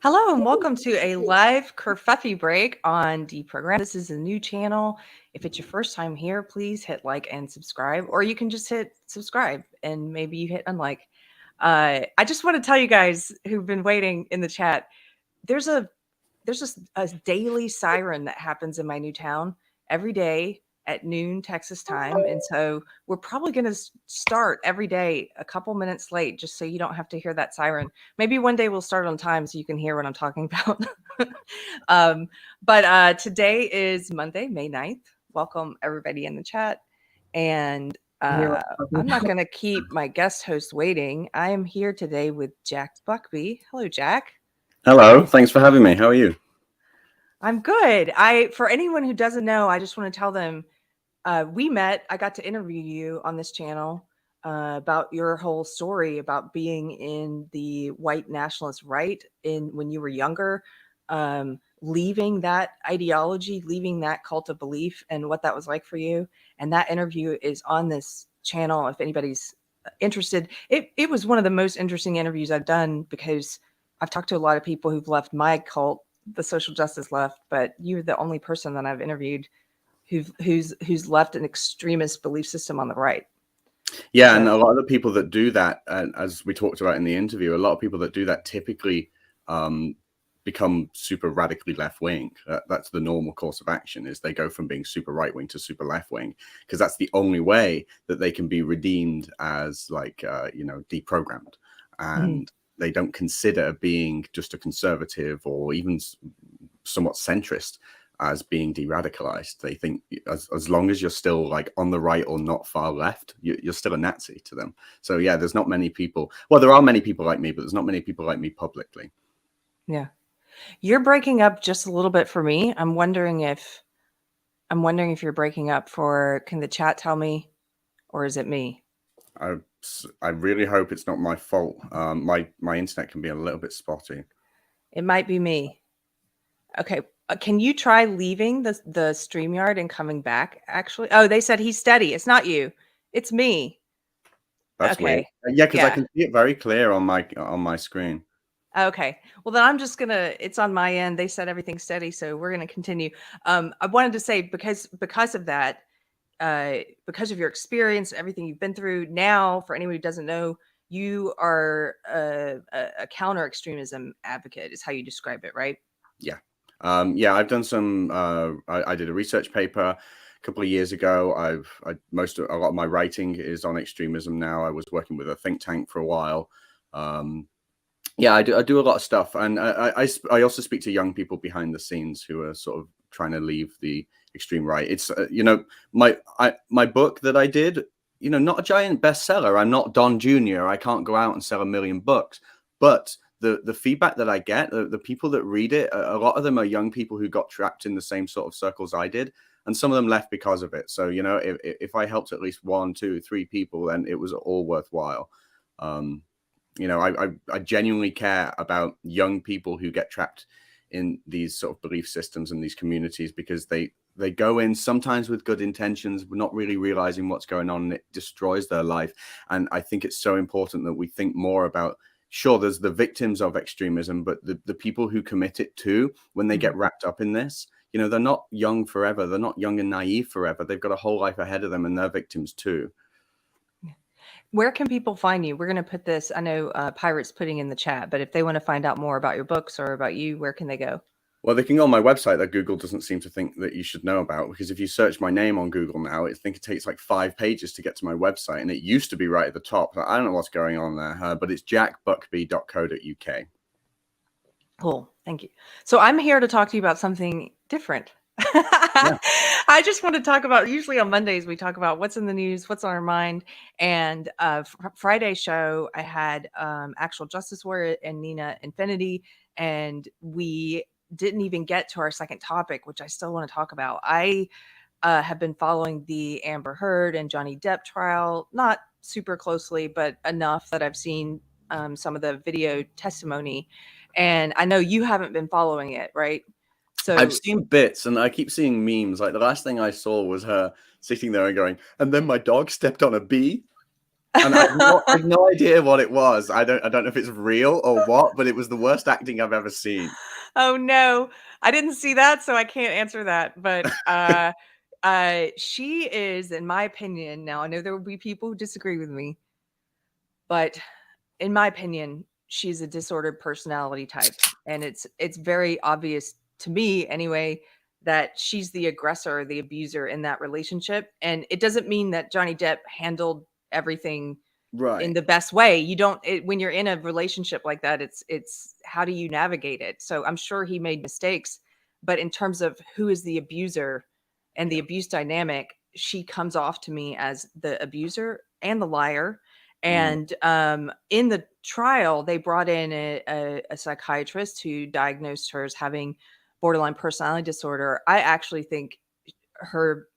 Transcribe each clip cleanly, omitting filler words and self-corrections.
Hello and welcome to a live Kerfefe break on Deprogrammed. This is a new channel. If it's your first time here, please hit like and subscribe, or you can just hit subscribe and maybe you hit unlike. I just want to tell you guys who've been waiting in the chat, there's just a daily siren that happens in my new town every day at noon Texas time. And so we're probably going to start every day a couple minutes late just so you don't have to hear that siren. Maybe one day we'll start on time so you can hear what I'm talking about. But today is Monday, May 9th. Welcome everybody in the chat. And I'm not going to keep my guest host waiting. I am here today with Jack Buckby. Hello, Jack. Hello, thanks for having me. How are you? I'm good. For anyone who doesn't know, I just want to tell them we met. I got to interview you on this channel about your whole story about being in the white nationalist right when you were younger, leaving that ideology, leaving that cult of belief, and what that was like for you. And that interview is on this channel if anybody's interested. It was one of the most interesting interviews I've done because I've talked to a lot of people who've left my cult, the social justice left, but you're the only person that I've interviewed who's left an extremist belief system on the right. Yeah, and a lot of the people that do that, as we talked about in the interview, a lot of people that do that typically become super radically left-wing. That's the normal course of action, is they go from being super right-wing to super left-wing, because that's the only way that they can be redeemed as deprogrammed. And they don't consider being just a conservative or even somewhat centrist as being de-radicalized. They think as long as you're still like on the right or not far left, you're still a Nazi to them. So yeah, there's not many people. Well, there are many people like me, but there's not many people like me publicly. Yeah. You're breaking up just a little bit for me. I'm wondering if you're breaking up can the chat tell me, or is it me? I really hope it's not my fault. My internet can be a little bit spotty. It might be me. Okay. Can you try leaving the StreamYard and coming back, actually? Oh, they said he's steady. It's not you. It's me. That's okay. Weird. Yeah, because I can see it very clear on my screen. Okay. Well, then I'm just it's on my end. They said everything's steady, so we're gonna continue. I wanted to say because of that, because of your experience, everything you've been through. Now, for anyone who doesn't know, you are a counter extremism advocate, is how you describe it, right? Yeah. Yeah, I've done some. I did a research paper a couple of years ago. A lot of my writing is on extremism now. I was working with a think tank for a while. Yeah, I do a lot of stuff, and I also speak to young people behind the scenes who are sort of trying to leave the extreme right. It's my book that I did, not a giant bestseller. I'm not Don Jr. I can't go out and sell 1 million books, but the feedback that I get, the people that read it, a lot of them are young people who got trapped in the same sort of circles I did, and some of them left because of it. So if I helped at least 1, 2, 3 people, then it was all worthwhile. I genuinely care about young people who get trapped in these sort of belief systems and these communities, because they go in sometimes with good intentions, not really realizing what's going on, and it destroys their life. And I think it's so important that we think more about, sure, there's the victims of extremism, but the people who commit it too, when they get wrapped up in this, they're not young forever. They're not young and naive forever. They've got a whole life ahead of them, and they're victims too. Where can people find you? We're going to put this, I know Pirate's putting in the chat, but if they want to find out more about your books or about you, where can they go? Well, they can go on my website that Google doesn't seem to think that you should know about, because if you search my name on Google now, I think it takes like 5 pages to get to my website, and it used to be right at the top. I don't know what's going on there, but it's jackbuckby.co.uk. Cool. Thank you. So I'm here to talk to you about something different. Yeah. I just want to talk about, usually on Mondays, we talk about what's in the news, what's on our mind. And Friday's show, I had Actual Justice Warrior and Nina Infinity, and we didn't even get to our second topic, which I still want to talk about. I have been following the Amber Heard and Johnny Depp trial, not super closely, but enough that I've seen some of the video testimony. And I know you haven't been following it, right? So I've seen bits, and I keep seeing memes. Like the last thing I saw was her sitting there and going, "And then my dog stepped on a bee." And I've no idea what it was. I don't know if it's real or what, but it was the worst acting I've ever seen. Oh no, I didn't see that, so I can't answer that. But she is, in my opinion, now I know there will be people who disagree with me, but in my opinion, she's a disordered personality type. And it's very obvious to me anyway that she's the aggressor, the abuser in that relationship. And it doesn't mean that Johnny Depp handled everything in Right. the best way. You don't when you're in a relationship like that, it's how do you navigate it? So I'm sure he made mistakes, but in terms of who is the abuser and the abuse dynamic, she comes off to me as the abuser and the liar. And in the trial, they brought in a psychiatrist who diagnosed her as having borderline personality disorder. I actually think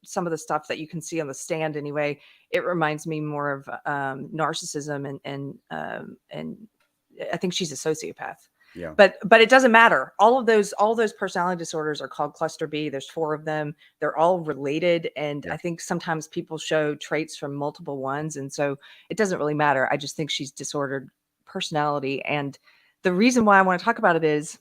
some of the stuff that you can see on the stand anyway, it reminds me more of narcissism and I think she's a sociopath. Yeah. But it doesn't matter. All of those personality disorders are called cluster B. There's 4 of them. They're all related, and Yeah. I think sometimes people show traits from multiple ones, and so it doesn't really matter. I just think she's disordered personality, and the reason why I want to talk about it is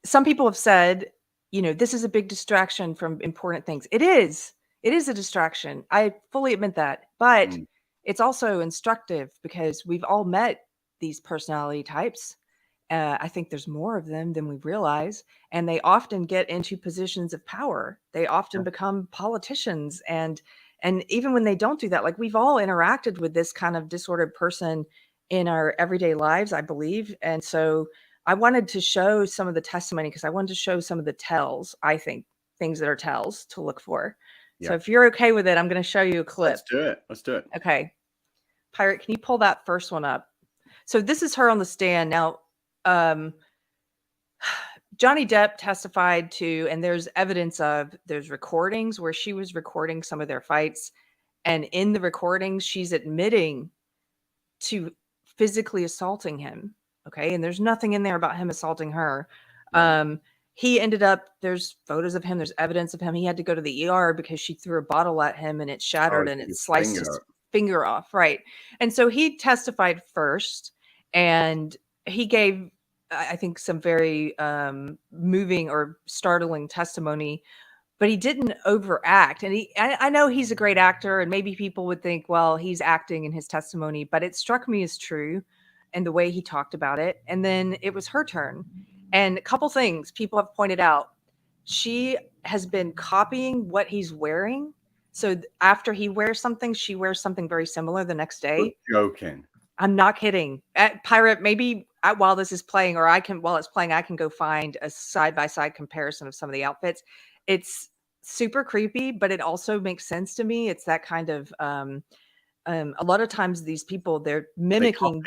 some people have said, this is a big distraction from important things. It is. It is a distraction. I fully admit that. But it's also instructive because we've all met these personality types. I think there's more of them than we realize. And they often get into positions of power. They often become politicians. And even when they don't do that, like we've all interacted with this kind of disordered person in our everyday lives, I believe. And so I wanted to show some of the testimony because I wanted to show some of the tells, I think, things that are tells to look for. So if you're okay with it, I'm going to show you a clip. Let's do it. Let's do it. Okay. Pirate, can you pull that first one up? So this is her on the stand. Now, Johnny Depp testified to, and there's evidence of, there's recordings where she was recording some of their fights. And in the recordings, she's admitting to physically assaulting him. Okay. And there's nothing in there about him assaulting her. Right. He ended up, there's photos of him, there's evidence of him. He had to go to the ER because she threw a bottle at him and it shattered and it sliced his finger off. Right. And so he testified first and he gave, I think, some very moving or startling testimony, but he didn't overact. And I know he's a great actor, and maybe people would think, well, he's acting in his testimony, but it struck me as true in the way he talked about it. And then it was her turn. And a couple things people have pointed out. She has been copying what he's wearing. So after he wears something, she wears something very similar the next day. You're joking. I'm not kidding. Pirate, maybe while this is playing, or while it's playing, I can go find a side-by-side comparison of some of the outfits. It's super creepy, but it also makes sense to me. It's that kind of, a lot of times these people, they're mimicking.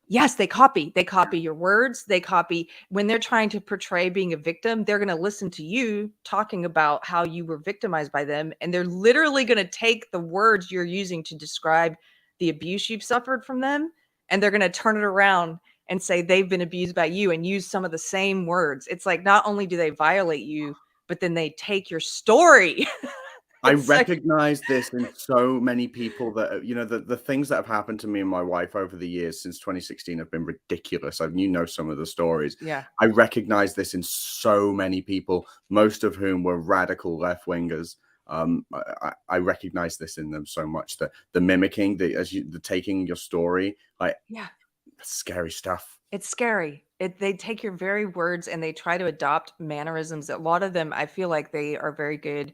Yes, they copy. They copy your words. They copy when they're trying to portray being a victim. They're going to listen to you talking about how you were victimized by them. And they're literally going to take the words you're using to describe the abuse you've suffered from them. And they're going to turn it around and say they've been abused by you and use some of the same words. It's like, not only do they violate you, but then they take your story. I recognize this in so many people that, the things that have happened to me and my wife over the years since 2016 have been ridiculous. Some of the stories. Yeah. I recognize this in so many people, most of whom were radical left wingers. I recognize this in them so much, that the mimicking, the taking your story, scary stuff. It's scary. They take your very words and they try to adopt mannerisms. A lot of them, I feel like they are very good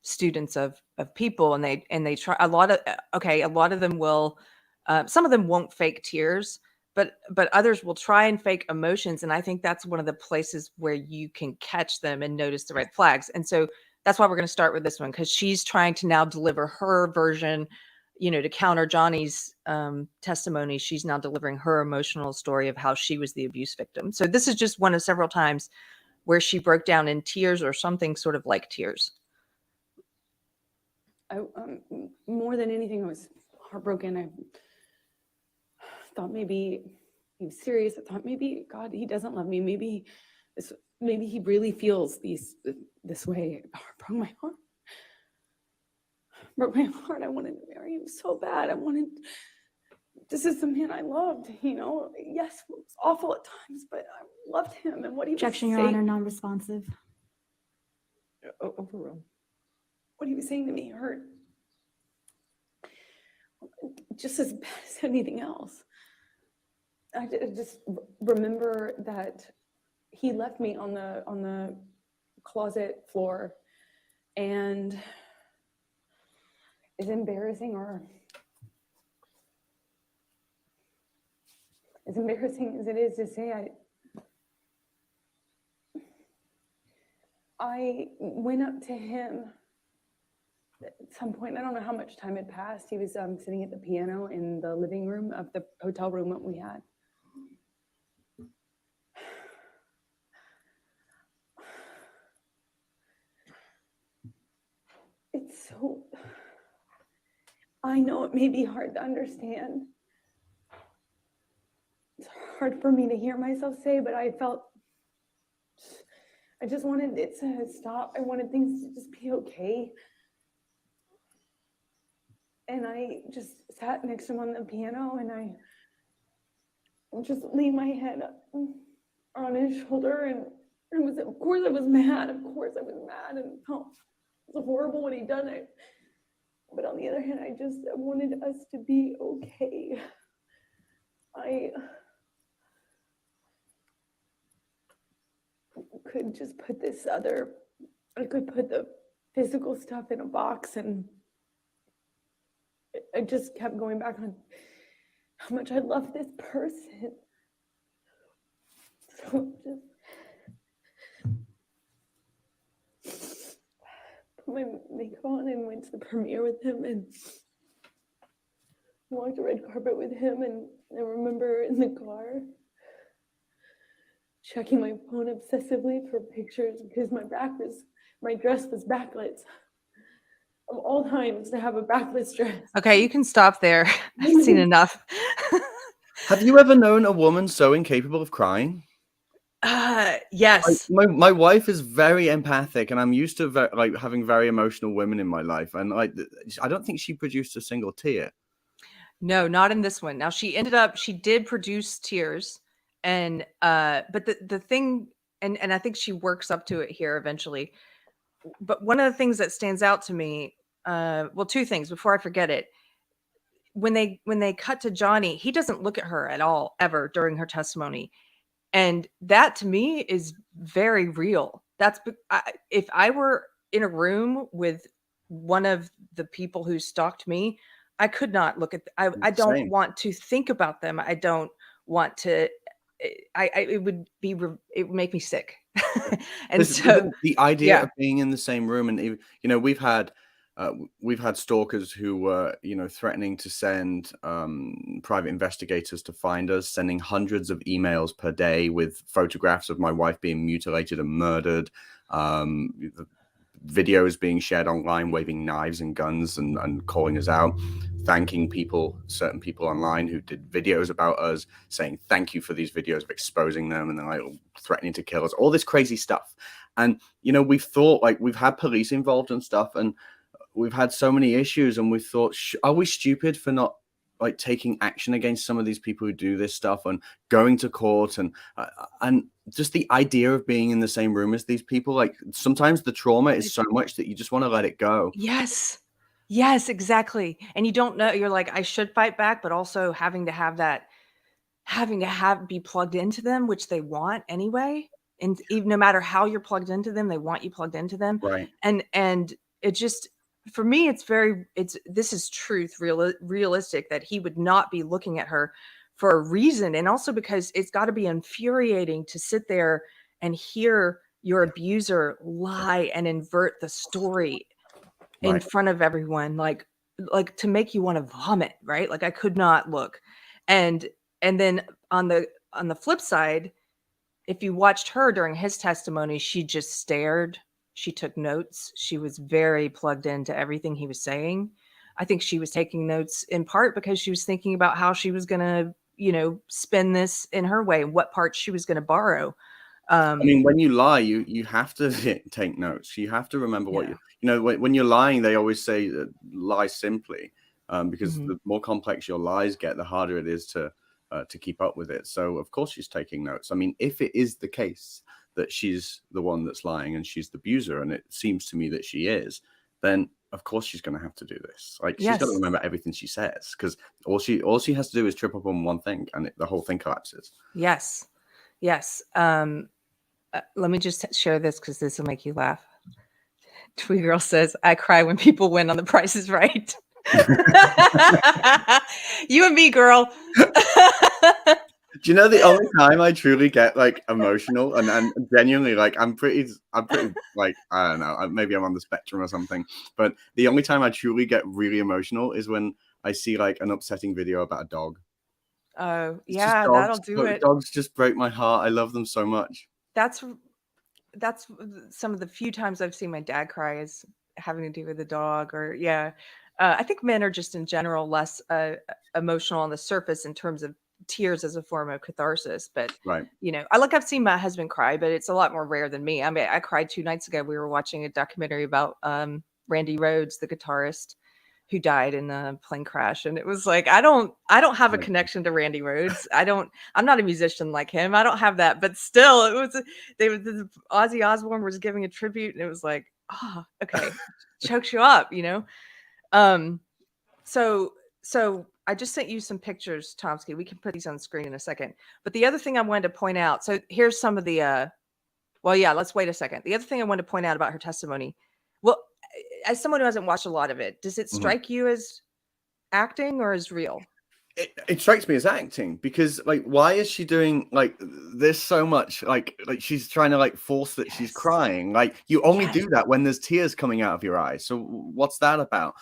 students of people, and they try a lot of them will, some of them won't fake tears, but others will try and fake emotions. And I think that's one of the places where you can catch them and notice the red flags. And so that's why we're going to start with this one, because she's trying to now deliver her version, to counter Johnny's testimony. She's now delivering her emotional story of how she was the abuse victim. So this is just one of several times where she broke down in tears or something sort of like tears. More than anything, I was heartbroken. I thought maybe he was serious. I thought maybe, God, he doesn't love me. Maybe he really feels this way. It broke my heart. broke my heart. I wanted to marry him so bad. This is the man I loved, you know. Yes, it was awful at times, but I loved him and what he Objection, was Your saying. Honor, non-responsive. Overruled. What he was saying to me hurt just as bad as anything else. I just remember that he left me on the closet floor, and as embarrassing as it is to say, I went up to him at some point. I don't know how much time had passed. He was sitting at the piano in the living room of the hotel room that we had. It's so, I know it may be hard to understand. It's hard for me to hear myself say, but I just wanted it to stop. I wanted things to just be okay. And I just sat next to him on the piano, and I just leaned my head on his shoulder, and it was, of course I was mad. Of course I was mad, and felt it was horrible what he'd done. But on the other hand, I wanted us to be okay. I could just put I could put the physical stuff in a box, and I just kept going back on how much I love this person. So just put my makeup on and went to the premiere with him and walked the red carpet with him. And I remember in the car checking my phone obsessively for pictures because my dress was backlit. Of all times to have a backless dress. Okay, you can stop there. I've seen enough. Have you ever known a woman so incapable of crying? Yes. My wife is very empathic, and I'm used to having very emotional women in my life, and I don't think she produced a single tear. No, not in this one. Now she did produce tears, and but the thing, and I think she works up to it here eventually. But one of the things that stands out to me, well, two things before I forget it. When they cut to Johnny, he doesn't look at her at all ever during her testimony. And that to me is very real. If I were in a room with one of the people who stalked me, I could not look at, I don't Same. want to think about them. I don't want to, it would make me sick. And so the idea yeah. of being in the same room, and you know, we've had stalkers who were, you know, threatening to send private investigators to find us, sending hundreds of emails per day with photographs of my wife being mutilated and murdered, the videos being shared online, waving knives and guns and calling us out, thanking certain people online who did videos about us, saying thank you for these videos, of exposing them, and then like threatening to kill us, all this crazy stuff. And you know, we've thought, like, we've had police involved and stuff, and we've had so many issues, and we thought, are we stupid for not like taking action against some of these people who do this stuff and going to court, and just the idea of being in the same room as these people, like sometimes the trauma is so much that you just want to let it go. Yes, exactly. And you don't know, you're like, I should fight back, but also having to be plugged into them, which they want anyway. And even no matter how you're plugged into them, they want you plugged into them. Right. And it just, for me, this is truth, realistic, that he would not be looking at her for a reason. And also because it's got to be infuriating to sit there and hear your abuser lie and invert the story in front of everyone, like to make you want to vomit, right? Like I could not look. And then on the flip side, if you watched her during his testimony, she just stared. She took notes. She was very plugged into everything he was saying. I think she was taking notes in part because she was thinking about how she was going to, you know, spin this in her way, what parts she was going to borrow. I mean, when you lie, you have to take notes. You have to remember what you know. When you're lying, they always say lie simply, because the more complex your lies get, the harder it is to keep up with it. So of course she's taking notes. I mean, if it is the case that she's the one that's lying and she's the abuser, and it seems to me that she is, then of course she's going to have to do this. Like she's got to remember everything she says, because all she has to do is trip up on one thing, and the whole thing collapses. Yes. Let me just share this because this will make you laugh. Twee Girl says, I cry when people win on The Price is Right. You and me, girl. Do you know the only time I truly get like emotional and genuinely like I'm pretty like, I don't know, maybe I'm on the spectrum or something, but the only time I truly get really emotional is when I see like an upsetting video about a dog. Oh, yeah, that'll do it. Dogs just break my heart. I love them so much. That's some of the few times I've seen my dad cry is having to do with a dog, or I think men are just in general less emotional on the surface in terms of tears as a form of catharsis. But I've seen my husband cry, but it's a lot more rare than me. I mean, I cried 2 nights ago. We were watching a documentary about Randy Rhoads, the guitarist who died in a plane crash, and it was like I don't have a connection to Randy Rhoads. I'm not a musician like him. I don't have that, but still, it was Ozzy Osbourne was giving a tribute, and it was like, oh, okay, chokes you up, So I just sent you some pictures, Tomsky. We can put these on the screen in a second. But the other thing I wanted to point out, so here's some of the let's wait a second. The other thing I wanted to point out about her testimony, well, as someone who hasn't watched a lot of it, does it strike you as acting or as real? It strikes me as acting, because like, why is she doing like this so much? Like she's trying to like force that she's crying. Like you only do that when there's tears coming out of your eyes. So what's that about?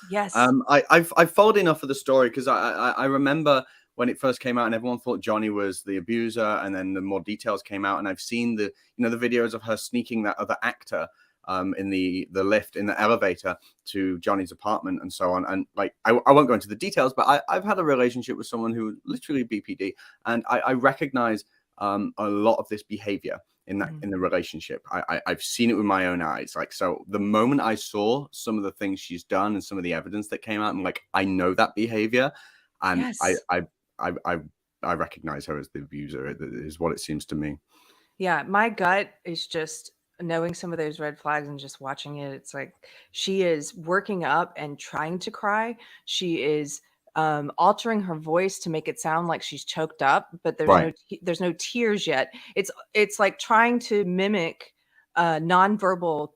I've followed enough of the story, because I remember when it first came out and everyone thought Johnny was the abuser, and then the more details came out, and I've seen the videos of her sneaking that other actor in the lift, in the elevator to Johnny's apartment and so on. And like, I won't go into the details, but I've had a relationship with someone who literally BPD, and I recognize a lot of this behavior in that in the relationship. I've seen it with my own eyes. Like, so the moment I saw some of the things she's done and some of the evidence that came out, I'm like, I know that behavior, and I recognize her as the abuser, is what it seems to me. Yeah, my gut is just knowing some of those red flags and just watching it. It's like she is working up and trying to cry. She is altering her voice to make it sound like she's choked up, but there's no tears yet. It's like trying to mimic nonverbal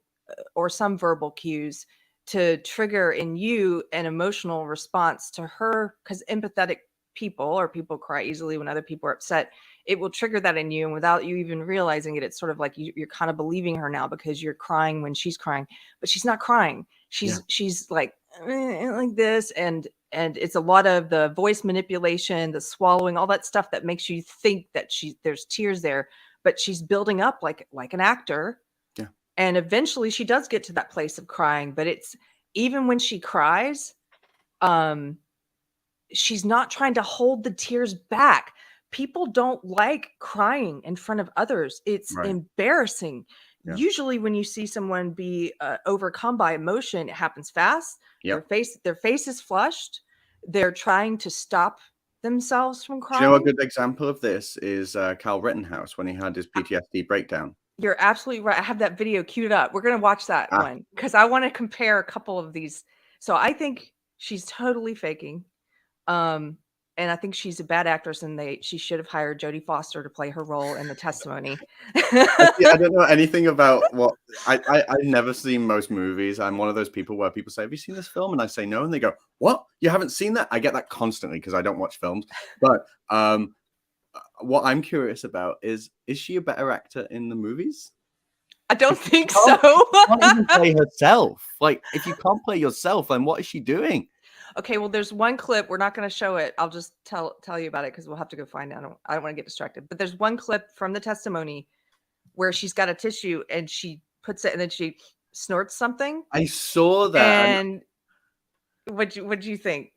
or some verbal cues to trigger in you an emotional response to her, because empathetic people cry easily when other people are upset. It will trigger that in you, and without you even realizing it, it's sort of like you're kind of believing her now because you're crying when she's crying, but she's not crying. She's like this, and it's a lot of the voice manipulation, the swallowing, all that stuff that makes you think that there's tears there, but she's building up like an actor. Yeah. And eventually she does get to that place of crying, but it's even when she cries, she's not trying to hold the tears back. People don't like crying in front of others. It's embarrassing. Yeah. Usually when you see someone be overcome by emotion, it happens fast. Yep. Their face is flushed. They're trying to stop themselves from crying. Do you know a good example of this is Kyle Rittenhouse when he had his PTSD breakdown? You're absolutely right. I have that video queued up. We're going to watch that one because I want to compare a couple of these. So I think she's totally faking. And I think she's a bad actress, and she should have hired Jodie Foster to play her role in the testimony. I don't know anything about what I've never seen most movies. I'm one of those people where people say, "Have you seen this film?" And I say no, and they go, "What? You haven't seen that?" I get that constantly because I don't watch films. But what I'm curious about is she a better actor in the movies? I don't think so. She can't even play herself. Like, if you can't play yourself, then what is she doing? Okay, well, there's one clip. We're not going to show it. I'll just tell you about it because we'll have to go find it. I don't want to get distracted. But there's one clip from the testimony where she's got a tissue and she puts it and then she snorts something. I saw that. And what'd you think?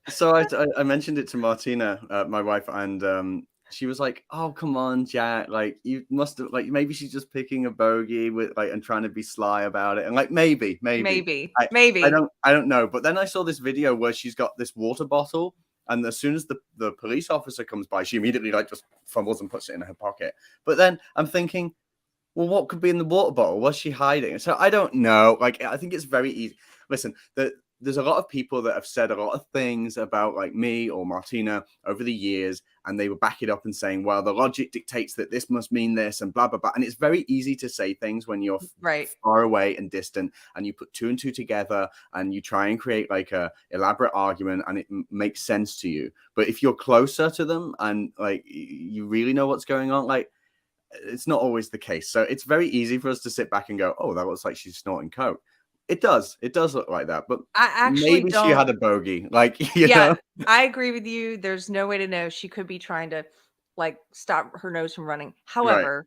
So I mentioned it to Martina, my wife, and she was like, "Oh, come on, Jack! Like, you must have, like, maybe she's just picking a bogey with, like, and trying to be sly about it." And like, maybe. Maybe. I don't know. But then I saw this video where she's got this water bottle, and as soon as the police officer comes by, she immediately like just fumbles and puts it in her pocket. But then I'm thinking, well, what could be in the water bottle? Was she hiding? So I don't know. Like, I think it's very easy. Listen, there's a lot of people that have said a lot of things about like me or Martina over the years, and they will back it up and saying, well, the logic dictates that this must mean this and blah, blah, blah. And it's very easy to say things when you're far away and distant, and you put two and two together and you try and create like a elaborate argument, and it makes sense to you. But if you're closer to them and like you really know what's going on, like, it's not always the case. So it's very easy for us to sit back and go, oh, that looks like she's snorting coke. It does look like that, but I actually maybe she had a bogey. Like, you yeah, know? I agree with you. There's no way to know. She could be trying to like stop her nose from running. However,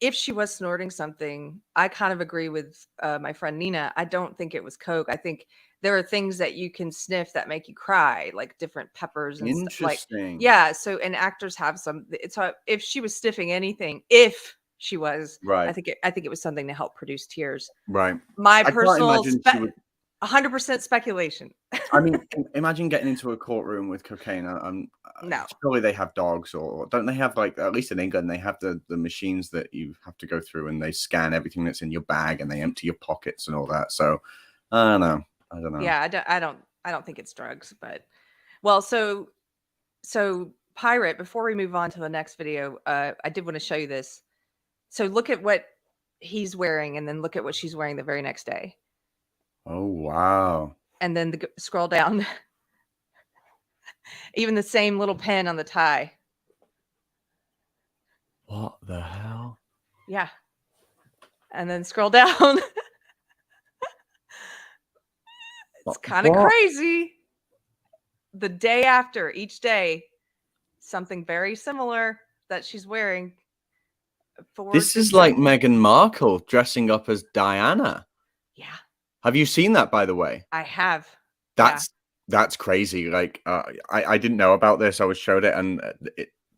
if she was snorting something, I kind of agree with my friend Nina. I don't think it was coke. I think there are things that you can sniff that make you cry, like different peppers and stuff. Like, Interesting. yeah. So, and actors have some. It's if she was sniffing anything, if she was, Right. I think it was something to help produce tears. Right. My I can't personal imagine she would 100% speculation. I mean, imagine getting into a courtroom with cocaine. No. Surely they have dogs, or don't they have, like, at least in England, they have the machines that you have to go through, and they scan everything that's in your bag, and they empty your pockets and all that. So I don't know. Yeah, I don't think it's drugs, but well, so Pirate, before we move on to the next video, I did want to show you this. So look at what he's wearing, and then look at what she's wearing the very next day. Oh, wow. And then scroll down. Even the same little pin on the tie. What the hell? Yeah. And then scroll down. It's kind of crazy. The day after, each day, something very similar that she's wearing. This is like Meghan Markle dressing up as Diana. Yeah. Have you seen that, by the way? I have. That's crazy. Like, I didn't know about this. I was showed it, and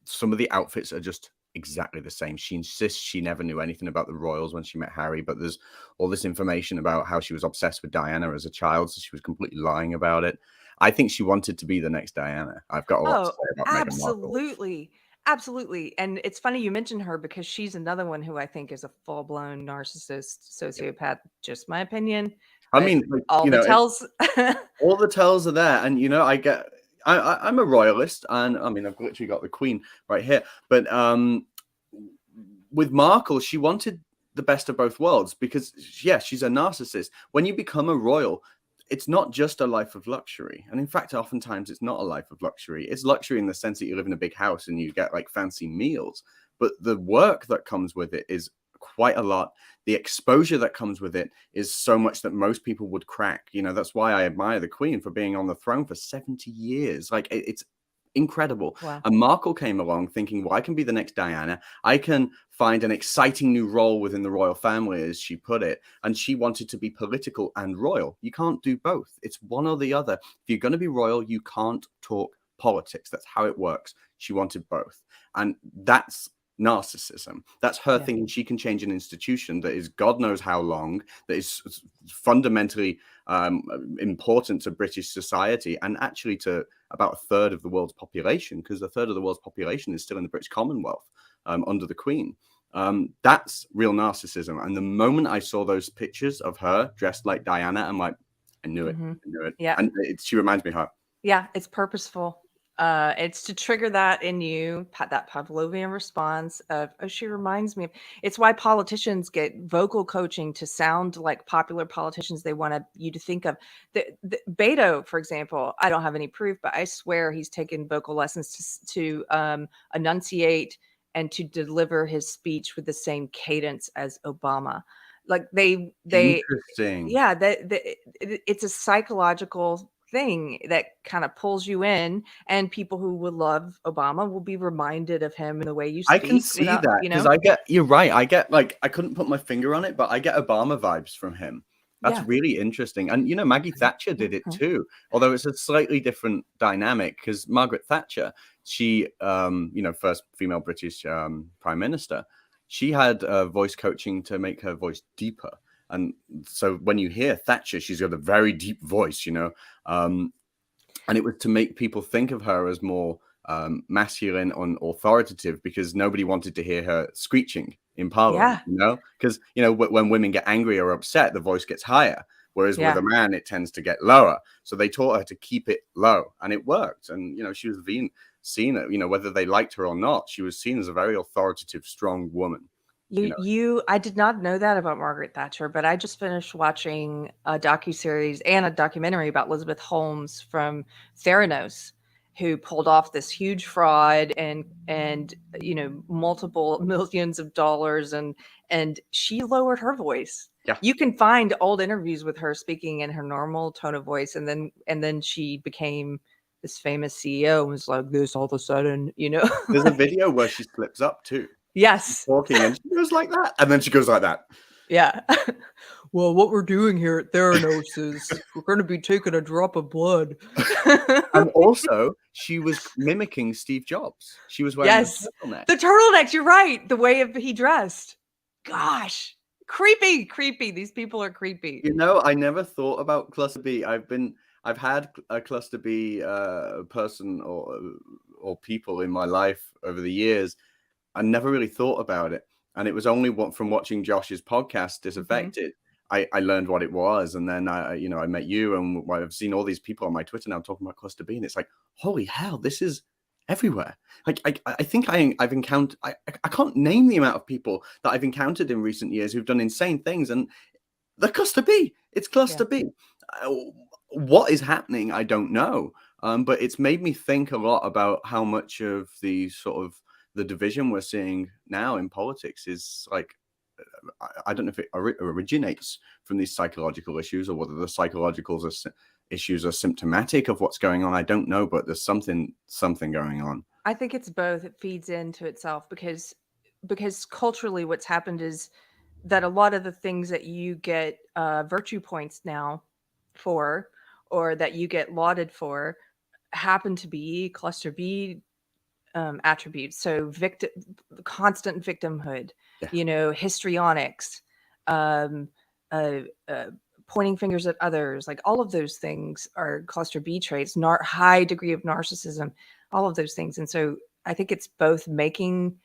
some of the outfits are just exactly the same. She insists she never knew anything about the royals when she met Harry, but there's all this information about how she was obsessed with Diana as a child, so she was completely lying about it. I think she wanted to be the next Diana. I've got a lot to say about Meghan Markle. Absolutely. And it's funny you mentioned her, because she's another one who I think is a full-blown narcissist, sociopath. Just my opinion. I mean, like, all the tells. All the tells are there. And, you know, I'm a royalist, and I mean, I've literally got the Queen right here. But with Markle, she wanted the best of both worlds, because, yeah, she's a narcissist. When you become a royal, it's not just a life of luxury. And in fact, oftentimes it's not a life of luxury. It's luxury in the sense that you live in a big house and you get like fancy meals. But the work that comes with it is quite a lot. The exposure that comes with it is so much that most people would crack. You know, that's why I admire the Queen for being on the throne for 70 years. Like, it's incredible. Wow. And Markle came along thinking, well, I can be the next Diana. I can find an exciting new role within the royal family, as she put it. And she wanted to be political and royal. You can't do both. It's one or the other. If you're going to be royal, you can't talk politics. That's how it works. She wanted both. And that's narcissism. That's her thinking she can change an institution that is God knows how long, that is fundamentally important to British society, and actually to about a third of the world's population, because a third of the world's population is still in the British Commonwealth under the Queen. That's real narcissism. And the moment I saw those pictures of her dressed like Diana, I'm like, I knew it. I knew it. Yeah. And she reminds me of her. Yeah, it's purposeful. It's to trigger that in you, that Pavlovian response of, oh, she reminds me of. It's why politicians get vocal coaching to sound like popular politicians they want you to think of. The Beto, for example, I don't have any proof, but I swear he's taken vocal lessons to enunciate and to deliver his speech with the same cadence as Obama. Like they Interesting. Yeah, it's a psychological thing that kind of pulls you in, and people who would love Obama will be reminded of him in the way you speak. I can see that, because you're right. I get, like, I couldn't put my finger on it, but I get Obama vibes from him. That's really interesting. And, you know, Maggie Thatcher did it too, although it's a slightly different dynamic because Margaret Thatcher, she, you know, first female British prime minister, she had voice coaching to make her voice deeper. And so when you hear Thatcher, she's got a very deep voice, you know, and it was to make people think of her as more masculine and authoritative because nobody wanted to hear her screeching in Parliament, you know, because, you know, when women get angry or upset, the voice gets higher. Whereas with a man, it tends to get lower. So they taught her to keep it low and it worked. And, you know, she was being seen, you know, whether they liked her or not, she was seen as a very authoritative, strong woman. I did not know that about Margaret Thatcher, but I just finished watching a docuseries and a documentary about Elizabeth Holmes from Theranos, who pulled off this huge fraud and you know, multiple millions of dollars, and she lowered her voice. Yeah. You can find old interviews with her speaking in her normal tone of voice, and then she became this famous CEO and was like this all of a sudden, you know. There's a video where she slips up too. Yes. She's talking and she goes like that. And then she goes like that. Yeah. Well, what we're doing here at Theranos is we're going to be taking a drop of blood. And also, she was mimicking Steve Jobs. She was wearing yes, the turtleneck. The turtleneck. You're right. The way he dressed. Gosh, creepy. These people are creepy. You know, I never thought about Cluster B. I've had a Cluster B person or people in my life over the years. I never really thought about it. And it was only from watching Josh's podcast, Disaffected, I learned what it was. And then I met you, and I've seen all these people on my Twitter now talking about Cluster B. And it's like, holy hell, this is everywhere. Like, I think I've encountered, I can't name the amount of people that I've encountered in recent years who've done insane things. And the Cluster B, it's Cluster B. What is happening? I don't know. But it's made me think a lot about how much of the sort of the division we're seeing now in politics is like, I don't know if it originates from these psychological issues or whether the psychological issues are symptomatic of what's going on. I don't know, but there's something going on. I think it's both. It feeds into itself because culturally what's happened is that a lot of the things that you get virtue points now for, or that you get lauded for, happen to be Cluster B attributes. So constant victimhood, you know, histrionics, pointing fingers at others, like all of those things are Cluster B traits, high degree of narcissism, all of those things. And so I think it's both making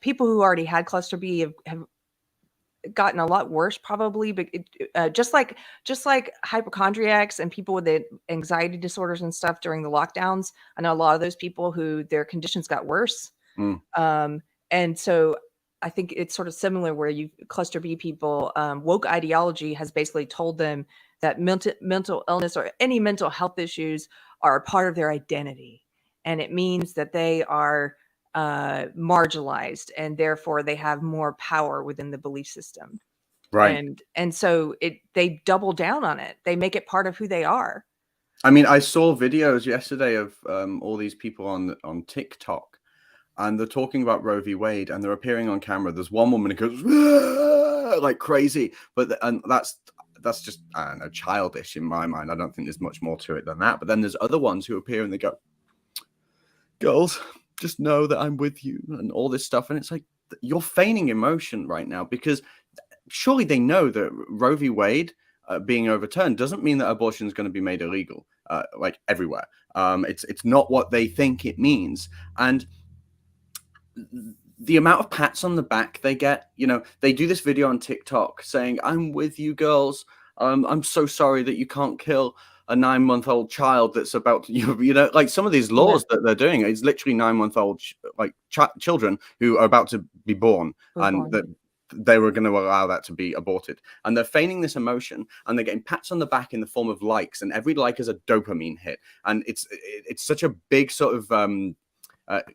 people who already had Cluster B have gotten a lot worse probably, but just like hypochondriacs and people with the anxiety disorders and stuff during the lockdowns, I know a lot of those people who their conditions got worse. And so I think it's sort of similar where Cluster B people, woke ideology has basically told them that mental illness or any mental health issues are a part of their identity, and it means that they are marginalized, and therefore they have more power within the belief system. Right. And so they double down on it. They make it part of who they are. I mean, I saw videos yesterday of all these people on TikTok, and they're talking about Roe v. Wade, and they're appearing on camera. There's one woman who goes like crazy, and that's just, I don't know, childish in my mind. I don't think there's much more to it than that. But then there's other ones who appear and they go, girls, just know that I'm with you and all this stuff. And it's like, you're feigning emotion right now, because surely they know that Roe v. Wade being overturned doesn't mean that abortion is going to be made illegal, like everywhere. It's not what they think it means. And the amount of pats on the back they get, you know, they do this video on TikTok saying, I'm with you girls. I'm so sorry that you can't kill a 9-month-old child that's about to, you know, like some of these laws that they're doing, it's literally 9-month-old children who are about to be born, and that they were going to allow that to be aborted. And they're feigning this emotion, and they're getting pats on the back in the form of likes, and every like is a dopamine hit. And it's such a big sort of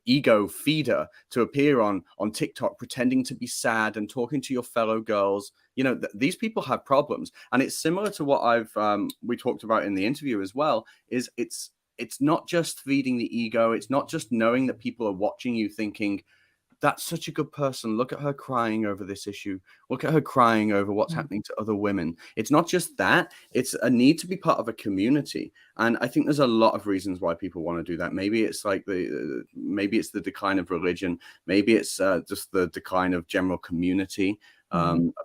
ego feeder to appear on TikTok, pretending to be sad and talking to your fellow girls. You know, these people have problems, and it's similar to what we talked about in the interview as well. Is it's not just feeding the ego. It's not just knowing that people are watching you, thinking that's such a good person. Look at her crying over this issue. Look at her crying over what's happening to other women. It's not just that, it's a need to be part of a community. And I think there's a lot of reasons why people want to do that. Maybe it's like maybe it's the decline of religion. Maybe it's just the decline of general community.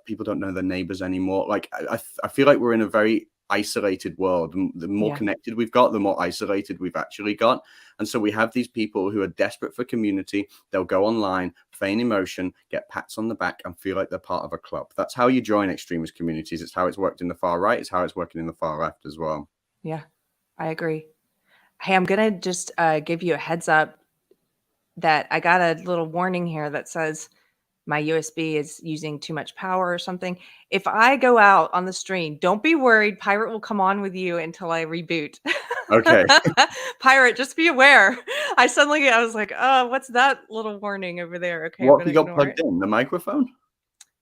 People don't know their neighbors anymore. Like I feel like we're in a very isolated world. The more connected we've got, the more isolated we've actually got. And so we have these people who are desperate for community. They'll go online, feign emotion, get pats on the back, and feel like they're part of a club. That's how you join extremist communities. It's how it's worked in the far right. It's how it's working in the far left as well. Yeah, I agree. Hey, I'm gonna just give you a heads up that I got a little warning here that says my USB is using too much power or something. If I go out on the stream, don't be worried. Pirate will come on with you until I reboot. Okay. Pirate, just be aware. I was like, oh, what's that little warning over there? Okay, What I'm you gonna got ignore plugged it. in? The microphone?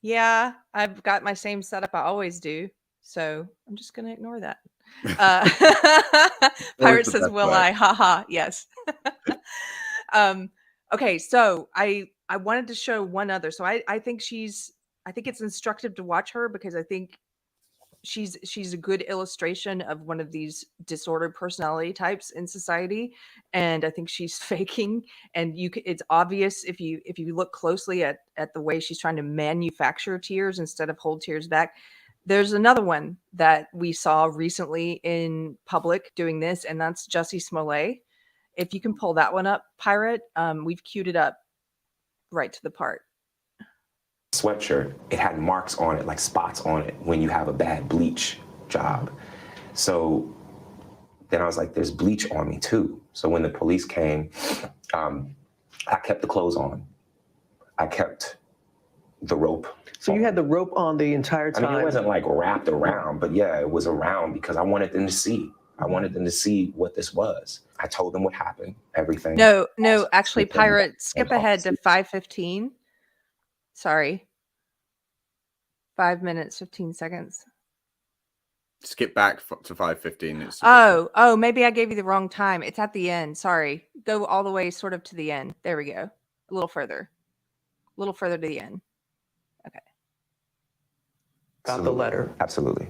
Yeah, I've got my same setup I always do. So I'm just gonna ignore that. Pirate says, will I? Haha, yes. Okay, so I wanted to show one other. So I think it's instructive to watch her because I think she's a good illustration of one of these disordered personality types in society, and I think she's faking. And it's obvious if you look closely at the way she's trying to manufacture tears instead of hold tears back. There's another one that we saw recently in public doing this, and that's Jussie Smollett. If you can pull that one up, Pirate, we've queued it up right to the part. Sweatshirt, it had marks on it, like spots on it when you have a bad bleach job. So then I was like, there's bleach on me too. So when the police came, I kept the clothes on. I kept the rope. So you had the rope on the entire time? I mean, it wasn't like wrapped around, but yeah, it was around because I wanted them to see. I wanted them to see what this was. I told them what happened, everything. No, actually, Pirate, skip ahead to 5:15. Sorry. 5 minutes, 15 seconds. Skip back to 5:15. Oh, maybe I gave you the wrong time. It's at the end. Sorry. Go all the way sort of to the end. There we go. A little further to the end. Okay. Got the letter. Absolutely.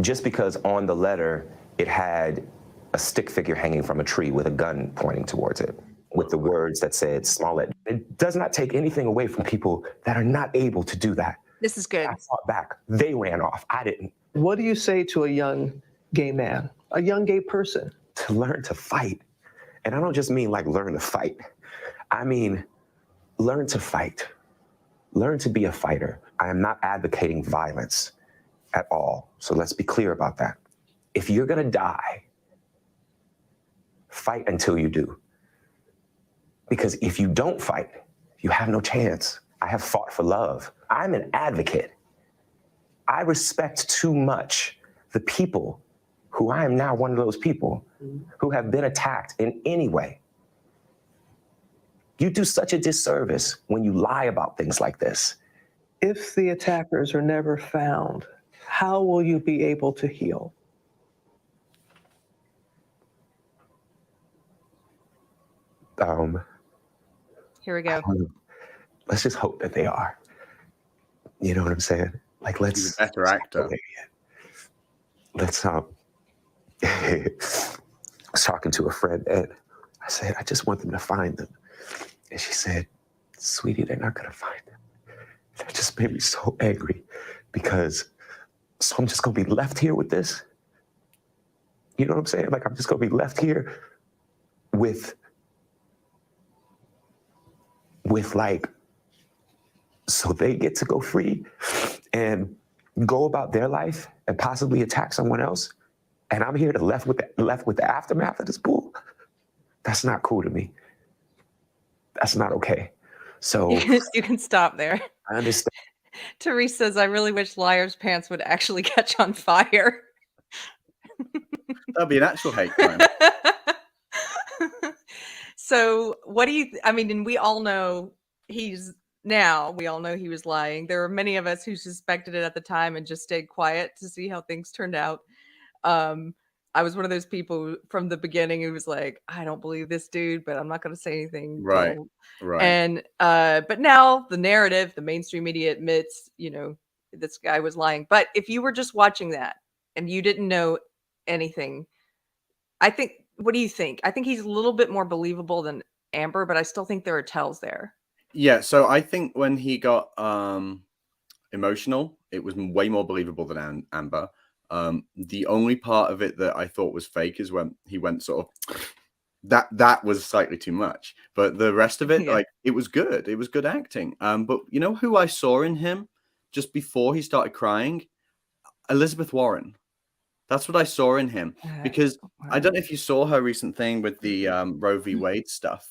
Just because on the letter, it had a stick figure hanging from a tree with a gun pointing towards it, with the words that said Smollett. It does not take anything away from people that are not able to do that. This is good. I fought back. They ran off. I didn't. What do you say to a young gay man, a young gay person? To learn to fight. And I don't just mean like learn to fight. I mean, learn to fight. Learn to be a fighter. I am not advocating violence at all. So let's be clear about that. If you're gonna die, fight until you do. Because if you don't fight, you have no chance. I have fought for love. I'm an advocate. I respect too much the people who I am now one of those people who have been attacked in any way. You do such a disservice when you lie about things like this. If the attackers are never found, how will you be able to heal? Here we go. Let's just hope that they are. You know what I'm saying? Like, let's. He's a better actor. Let's. I was talking to a friend and I said, I just want them to find them. And she said, sweetie, they're not gonna find them. That just made me so angry because, so I'm just gonna be left here with this? You know what I'm saying? Like, I'm just gonna be left here with like, so they get to go free and go about their life and possibly attack someone else. And I'm here to left with the aftermath of this bull. That's not cool to me. That's not okay. So you can stop there. I understand. Therese says, I really wish Liar's pants would actually catch on fire. That'd be an actual hate crime. So what do you, and we all know he was lying. There were many of us who suspected it at the time and just stayed quiet to see how things turned out. I was one of those people from the beginning who was like, I don't believe this dude, but I'm not going to say anything. Right. Right. And but now the narrative, the mainstream media admits, you know, this guy was lying. But if you were just watching that and you didn't know anything, I think, what do you think? I think he's a little bit more believable than Amber, but I still think there are tells there. Yeah, so I think when he got emotional, it was way more believable than Amber. The only part of it that I thought was fake is when he went sort of that was slightly too much. But the rest of it, Yeah. like, it was good. It was good acting. But you know who I saw in him just before he started crying? Elizabeth Warren. That's what I saw in him, because I don't know if you saw her recent thing with the Roe v. Wade stuff,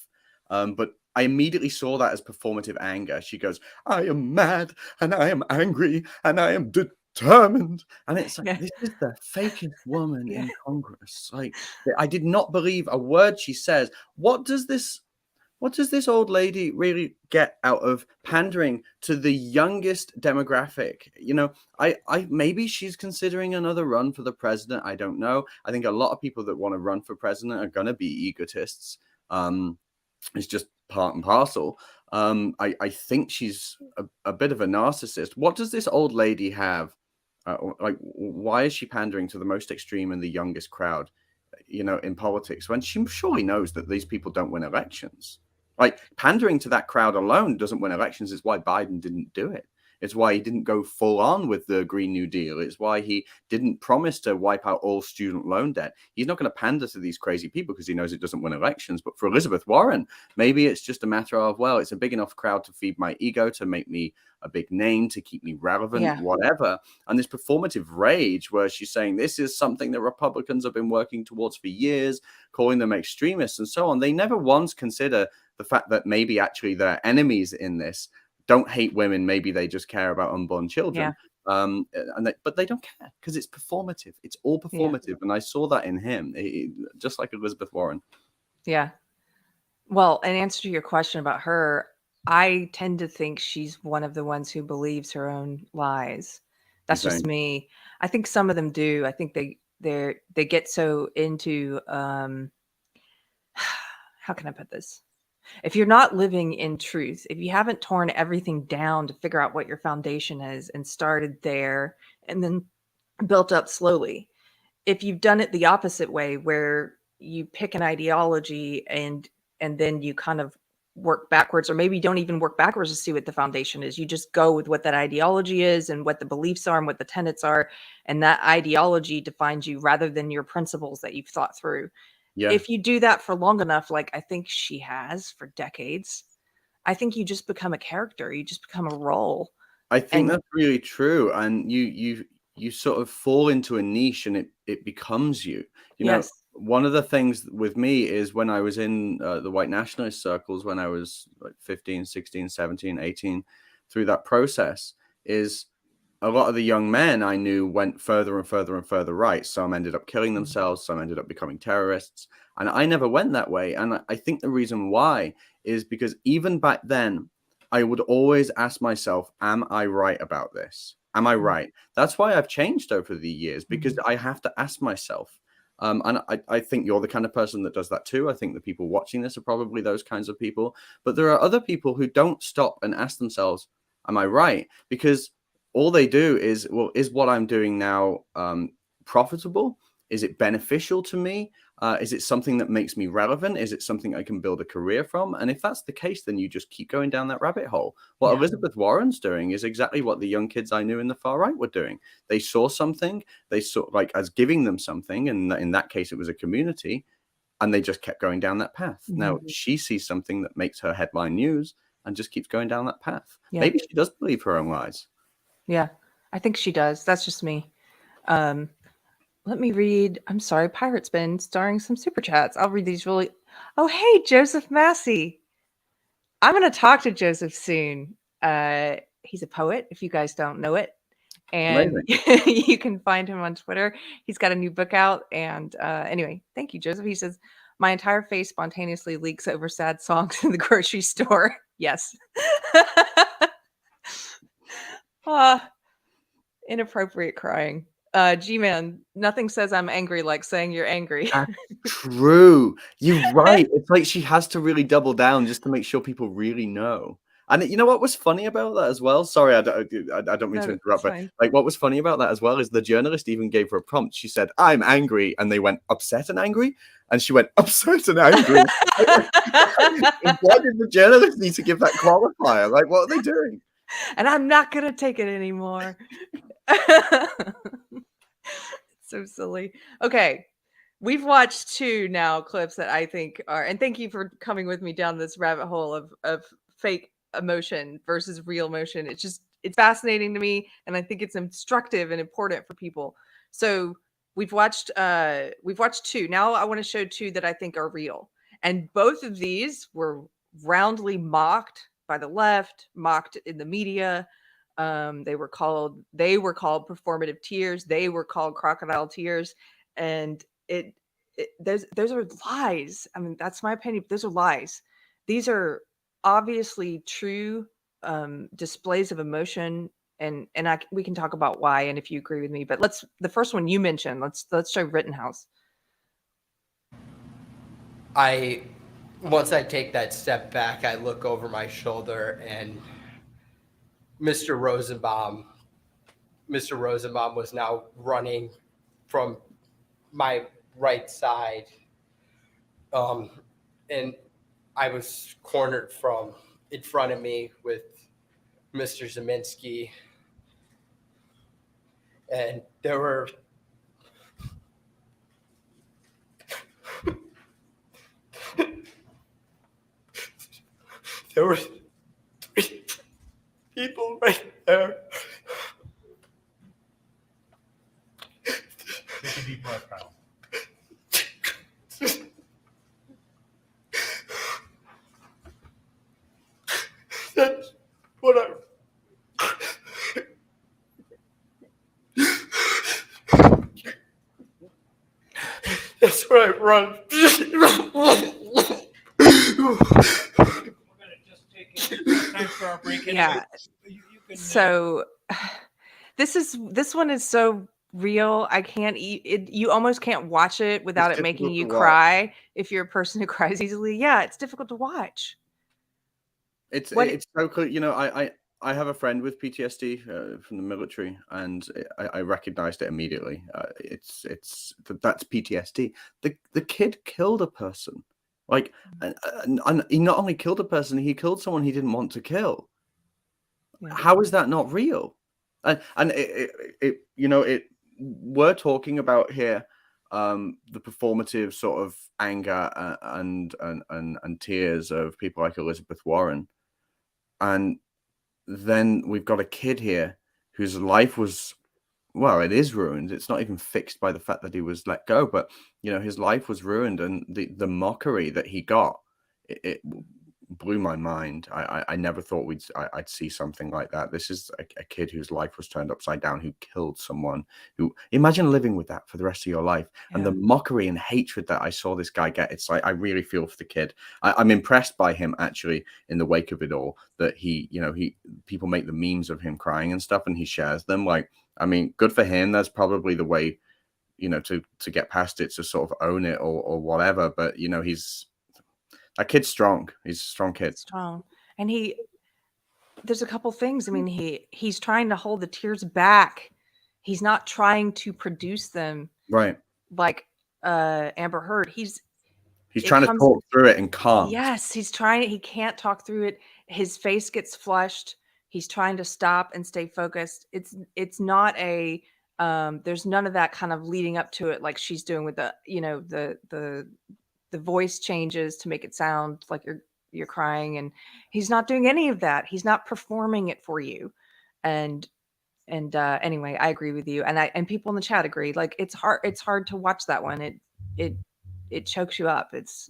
but I immediately saw that as performative anger. She goes, I am mad, and I am angry, and I am determined. And it's like, Yeah. this is the fakest woman Yeah. in Congress. Like, I did not believe a word she says. What does this old lady really get out of pandering to the youngest demographic? You know, I maybe she's considering another run for the president. I don't know. I think a lot of people that want to run for president are going to be egotists. It's just part and parcel. I think she's a bit of a narcissist. What does this old lady have? Like, why is she pandering to the most extreme and the youngest crowd, you know, in politics, when she surely knows that these people don't win elections? Like, pandering to that crowd alone doesn't win elections. It's why Biden didn't do it. It's why he didn't go full on with the Green New Deal. It's why he didn't promise to wipe out all student loan debt. He's not going to pander to these crazy people because he knows it doesn't win elections. But for Elizabeth Warren, maybe it's just a matter of, well, it's a big enough crowd to feed my ego, to make me a big name, to keep me relevant, whatever. And this performative rage where she's saying this is something that Republicans have been working towards for years, calling them extremists and so on. They never once consider the fact that maybe actually their enemies in this don't hate women. Maybe they just care about unborn children. But they don't care because it's performative. It's all performative. And I saw that in him, just like Elizabeth Warren. Yeah. Well, in answer to your question about her, I tend to think she's one of the ones who believes her own lies. That's just me. I think some of them do. I think they get so into how can I put this? If you're not living in truth, if you haven't torn everything down to figure out what your foundation is and started there and then built up slowly, if you've done it the opposite way where you pick an ideology and then you kind of work backwards, or maybe you don't even work backwards to see what the foundation is, you just go with what that ideology is and what the beliefs are and what the tenets are, and that ideology defines you rather than your principles that you've thought through. If you do that for long enough, like I think she has for decades, I think you just become a character, you just become a role. I think that's really true. And you sort of fall into a niche and it becomes you. You know, one of the things with me is when I was in the white nationalist circles, when I was like 15, 16, 17, 18, through that process, is a lot of the young men I knew went further and further and further right. Some ended up killing themselves, some ended up becoming terrorists. And I never went that way. And I think the reason why is because even back then, I would always ask myself, am I right about this? Am I right? That's why I've changed over the years, because I have to ask myself. And I think you're the kind of person that does that too. I think the people watching this are probably those kinds of people. But there are other people who don't stop and ask themselves, am I right? Because all they do is, well, is what I'm doing now profitable? Is it beneficial to me? Is it something that makes me relevant? Is it something I can build a career from? And if that's the case, then you just keep going down that rabbit hole. What Elizabeth Warren's doing is exactly what the young kids I knew in the far right were doing. They saw something, they saw like as giving them something, and in that case, it was a community, and they just kept going down that path. Now she sees something that makes her headline news and just keeps going down that path. Maybe she does believe her own lies. Yeah, I think she does. That's just me. Let me read. I'm sorry, Pirate's been starring some super chats. I'll read these really. Oh, hey, Joseph Massey. I'm going to talk to Joseph soon. He's a poet, if you guys don't know it. And you can find him on Twitter. He's got a new book out. And anyway, thank you, Joseph. He says, my entire face spontaneously leaks over sad songs in the grocery store. Yes. Inappropriate crying. G-Man, nothing says I'm angry like saying you're angry. That's true. You're right. It's like she has to really double down just to make sure people really know. And you know what was funny about that as well? Sorry, I don't mean to No, interrupt, it's but fine. like what was funny about that as well is the journalist even gave her a prompt. She said, "I'm angry," and they went upset and angry, and she went upset and angry. Why did the journalist need to give that qualifier? Like, what are they doing? And I'm not gonna take it anymore. So silly. Okay. We've watched 2 now clips that I think are, and thank you for coming with me down this rabbit hole of fake emotion versus real emotion. It's fascinating to me, and I think it's instructive and important for people. So we've watched 2. Now I want to show 2 that I think are real. And both of these were roundly mocked by the left, mocked in the media. They were called performative tears. They were called crocodile tears, and those are lies. I mean, that's my opinion. Those are lies. These are obviously true displays of emotion, and we can talk about why and if you agree with me. But the first one you mentioned. Let's show Rittenhouse. Once I take that step back, I look over my shoulder and Mr. Rosenbaum was now running from my right side. And I was cornered from in front of me with Mr. Zeminski. And there were there were 3 people right there. Take a deep breath, Kyle. That's what that's where I run. We're gonna just take it. Time for our break. Yeah. You can, So this one is so real. I can't you almost can't watch it without It's it making difficult you to watch. cry if you're a person who cries easily. Yeah, it's difficult to watch. It's What- so cool. You know, I have a friend with PTSD from the military, and I recognized it immediately. That's PTSD. The kid killed a person, like, and he not only killed a person, he killed someone he didn't want to kill. Yeah. How is that not real? And it you know, we're talking about here the performative sort of anger and tears of people like Elizabeth Warren. And then we've got a kid here whose life was, well, it is ruined. It's not even fixed by the fact that he was let go, but you know, his life was ruined, and the mockery that he got, it blew my mind. I never thought I'd see something like that. This is a kid whose life was turned upside down, who killed someone. Who, imagine living with that for the rest of your life, and the mockery and hatred that I saw this guy get. It's like, I really feel for the kid. I'm impressed by him, actually, in the wake of it all, that people make the memes of him crying and stuff, and he shares them. Like, I mean, good for him. That's probably the way, you know, to get past it, to sort of own it or whatever. But you know, that kid's strong. He's a strong kid. Strong. And there's a couple things. I mean, he's trying to hold the tears back. He's not trying to produce them, Right. like Amber Heard. He's trying to talk through it and can't. Yes, he can't talk through it. His face gets flushed. He's trying to stop and stay focused. It's not a there's none of that kind of leading up to it, like she's doing with the, you know, the voice changes to make it sound like you're crying, and he's not doing any of that. He's not performing it for you. And anyway, I agree with you, and people in the chat agree. Like, it's hard to watch that one. It chokes you up. It's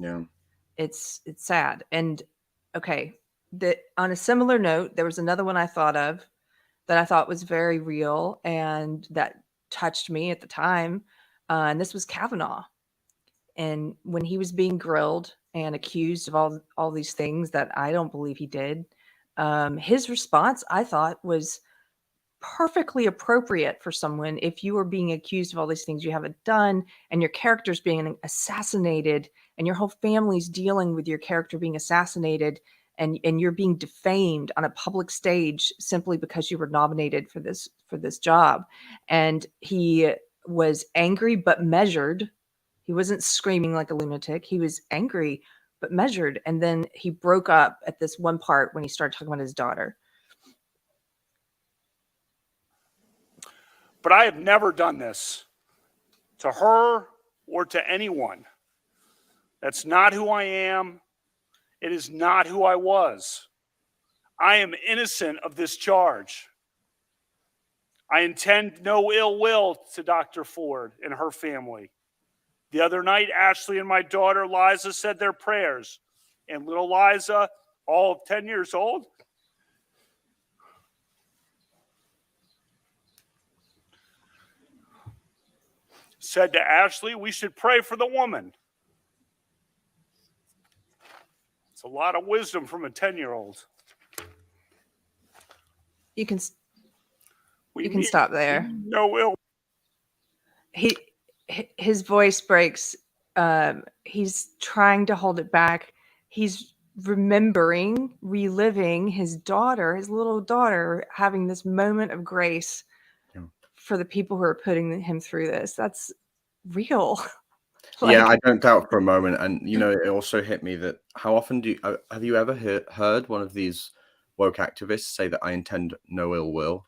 sad. And okay, on a similar note, there was another one I thought of that I thought was very real and that touched me at the time, and this was Kavanaugh. And when he was being grilled and accused of all these things that I don't believe he did, his response, I thought, was perfectly appropriate for someone if you are being accused of all these things you haven't done, and your character's being assassinated, and your whole family's dealing with your character being assassinated, and you're being defamed on a public stage simply because you were nominated for this job. And he was angry but measured. He wasn't screaming like a lunatic. He was angry but measured. And then he broke up at this one part when he started talking about his daughter. But I have never done this to her or to anyone. That's not who I am. It is not who I was. I am innocent of this charge. I intend no ill will to Dr. Ford and her family. The other night, Ashley and my daughter Liza said their prayers, and little Liza, all of 10 years old, said to Ashley, we should pray for the woman. It's a lot of wisdom from a 10-year-old. You can stop there. No ill. His voice breaks. He's trying to hold it back. He's reliving his daughter, his little daughter, having this moment of grace for the people who are putting him through this. That's real. Yeah, I don't doubt for a moment. And, it also hit me that how often have you ever heard one of these woke activists say that I intend no ill will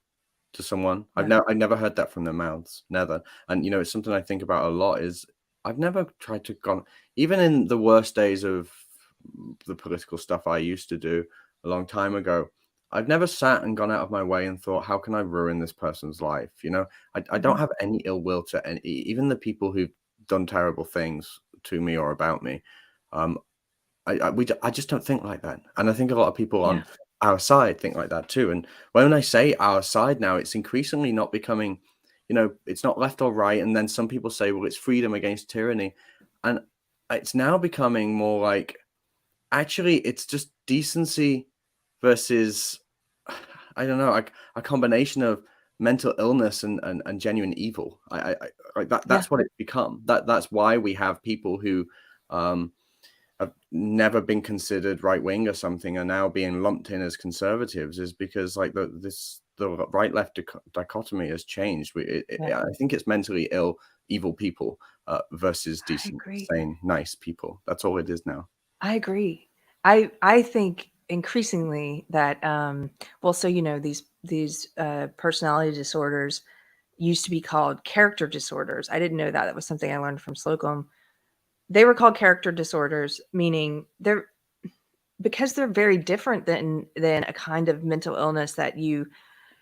to someone? Yeah. I've never heard that from their mouths, never. And, it's something I think about a lot is I've never tried to even in the worst days of the political stuff I used to do a long time ago, I've never sat and gone out of my way and thought, how can I ruin this person's life? I don't have any ill will to even the people who've done terrible things to me or about me. I just don't think like that. And I think a lot of people on our side think like that too. And when I say our side now, it's increasingly not becoming, it's not left or right. And then some people say, well, it's freedom against tyranny. And it's now becoming more like, actually, it's just decency versus, I don't know, like a combination of mental illness and genuine evil. That's what it's become. That's why we have people who have never been considered right wing or something are now being lumped in as conservatives, is because the right left dichotomy has changed. I think it's mentally ill, evil people versus decent, sane, nice people. That's all it is now. I agree. I think increasingly that these personality disorders used to be called character disorders. I didn't know that. That was something I learned from Slocum. They were called character disorders, meaning because they're very different than a kind of mental illness that you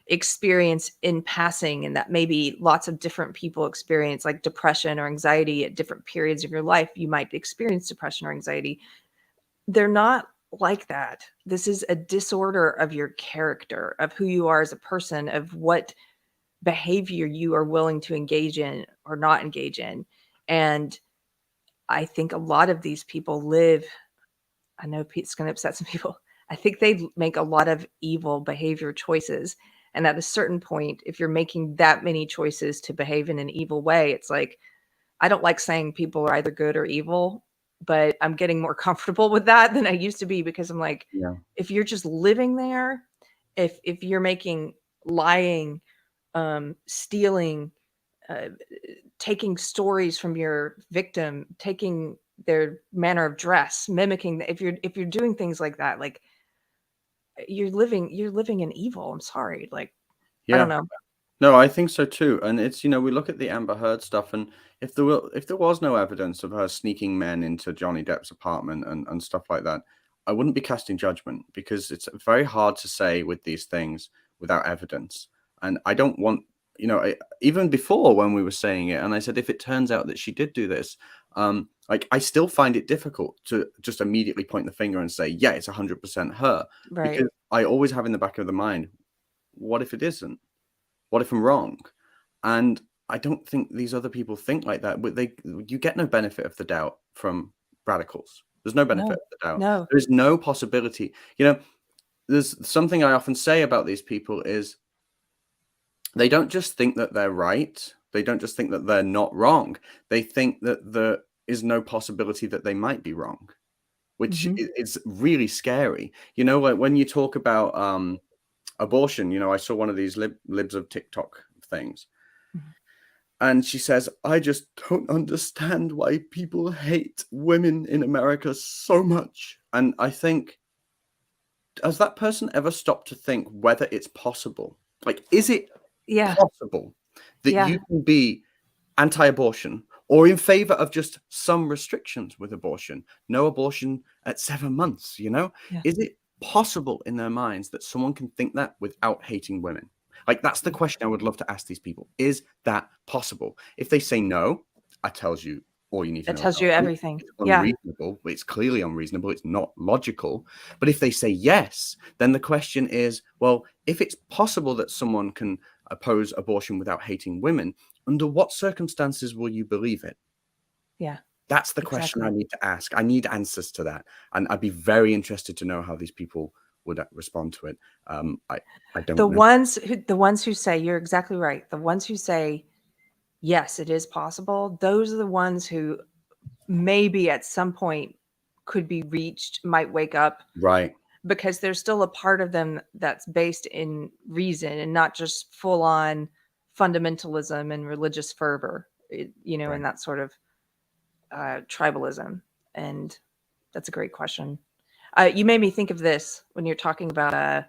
experience in passing, and that maybe lots of different people experience, like depression or anxiety at different periods of your life. You might experience depression or anxiety. They're not like that. This is a disorder of your character, of who you are as a person, of what behavior you are willing to engage in or not engage in. And I think a lot of these people I know it's going to upset some people. I think they make a lot of evil behavior choices. And at a certain point, if you're making that many choices to behave in an evil way, it's like, I don't like saying people are either good or evil, but I'm getting more comfortable with that than I used to be, because I'm like, if you're just living there, if you're making lying, stealing, taking stories from your victim, taking their manner of dress, mimicking, if you're doing things like that, like you're living in evil. I'm sorry. Like, I don't know. No, I think so too. And it's, we look at the Amber Heard stuff, and if there was no evidence of her sneaking men into Johnny Depp's apartment and stuff like that, I wouldn't be casting judgment, because it's very hard to say with these things without evidence. And I don't want, even before when we were saying it, and I said, if it turns out that she did do this, I still find it difficult to just immediately point the finger and say, yeah, it's 100% her. Right. Because I always have in the back of the mind, what if it isn't? What if I'm wrong? And I don't think these other people think like that. But you get no benefit of the doubt from radicals. There's no benefit of the doubt. No. There's no possibility. There's something I often say about these people is, they don't just think that they're right. They don't just think that they're not wrong. They think that there is no possibility that they might be wrong, which is really scary. You know, like when you talk about abortion, you know, I saw one of these libs of TikTok things. And she says, I just don't understand why people hate women in America so much. And I think, has that person ever stopped to think whether it's possible? Like, is it possible that you can be anti-abortion or in favor of just some restrictions with abortion? No abortion at 7 months, you know? Is it possible in their minds that someone can think that without hating women? Like, that's the question I would love to ask these people. Is that possible? If they say no, that tells you all you need to know. It tells you everything. It's unreasonable. It's clearly unreasonable. It's not logical. But if they say yes, then the question is, well, if it's possible that someone can oppose abortion without hating women, under what circumstances will you believe it? Yeah. That's the question I need to ask. I need answers to that. And I'd be very interested to know how these people would respond to it. I don't know. The ones who say, you're exactly right. The ones who say, yes, it is possible. Those are the ones who maybe at some point could be reached, might wake up. Right. Because there's still a part of them that's based in reason and not just full on fundamentalism and religious fervor, you know, and that sort of tribalism. And that's a great question. You made me think of this when you're talking about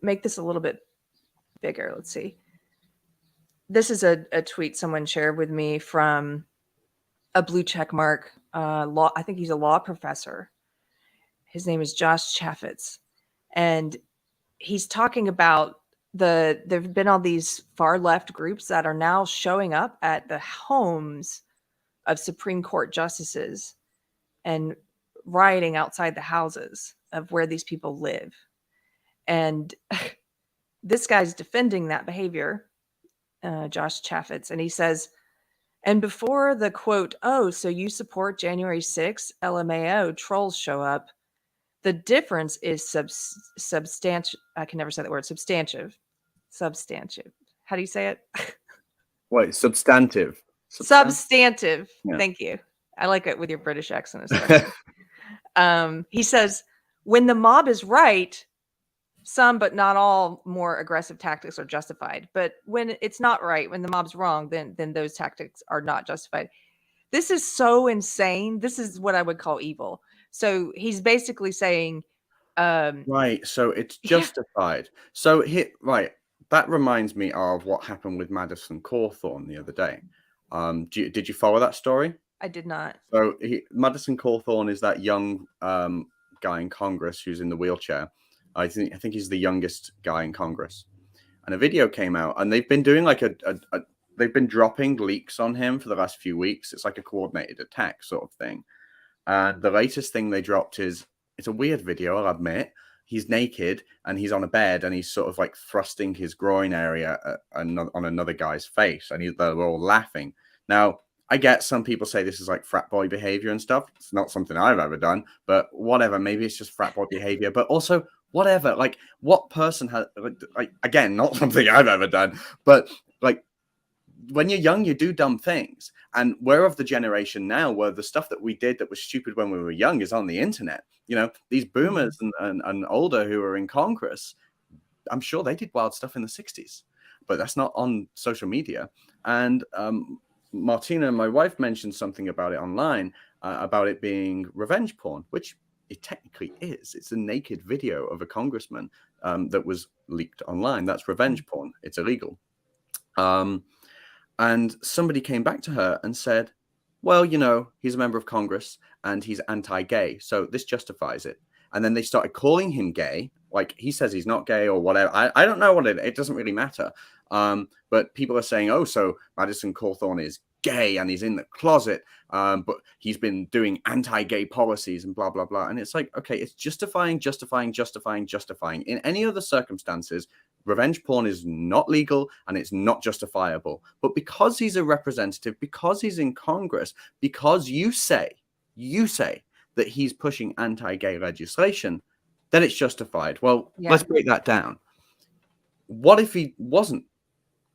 make this a little bit bigger. Let's see. This is a tweet someone shared with me from a blue check mark law. I think he's a law professor. His name is Josh Chaffetz. And he's talking about there've been all these far left groups that are now showing up at the homes of Supreme Court justices and rioting outside the houses of where these people live. And this guy's defending that behavior, Josh Chaffetz. And he says, and before the quote, oh, so you support January 6th, LMAO trolls show up, the difference is substantial. I can never say that word. Substantive. How do you say it? Wait, substantive. Substantive. Yeah. Thank you. I like it with your British accent. He says, when the mob is right, some but not all more aggressive tactics are justified. But when it's not right, when the mob's wrong, then those tactics are not justified. This is so insane. This is what I would call evil. So he's basically saying, right. So it's justified. Yeah. So right. That reminds me of what happened with Madison Cawthorn the other day. Did you follow that story? I did not. So Madison Cawthorn is that young guy in Congress who's in the wheelchair. I think he's the youngest guy in Congress. And a video came out, and they've been doing like they've been dropping leaks on him for the last few weeks. It's like a coordinated attack sort of thing. And the latest thing they dropped is, it's a weird video, I'll admit. He's naked and he's on a bed and he's sort of like thrusting his groin area on another guy's face, and they're all laughing. Now, I get some people say this is like frat boy behavior and stuff. It's not something I've ever done, but whatever. Maybe it's just frat boy behavior, but also whatever. Like, what person has, like again, not something I've ever done, but like, when you're young, you do dumb things. And we're of the generation now where the stuff that we did that was stupid when we were young is on the internet. You know, these boomers and older who are in Congress, I'm sure they did wild stuff in the 60s, but that's not on social media. And Martina, my wife, mentioned something about it online, about it being revenge porn, which it technically is. It's a naked video of a congressman that was leaked online. That's revenge porn. It's illegal. And somebody came back to her and said, well, you know, he's a member of Congress and he's anti-gay, so this justifies it. And then they started calling him gay, like he says he's not gay or whatever. I don't know what it doesn't really matter. But people are saying, oh, so Madison Cawthorn is gay and he's in the closet, but he's been doing anti-gay policies and blah, blah, blah. And it's like, okay, it's justifying. In any other circumstances, revenge porn is not legal and it's not justifiable. But because he's a representative, because he's in Congress, because you say that he's pushing anti-gay legislation, then it's justified. Well, let's break that down. what if he wasn't?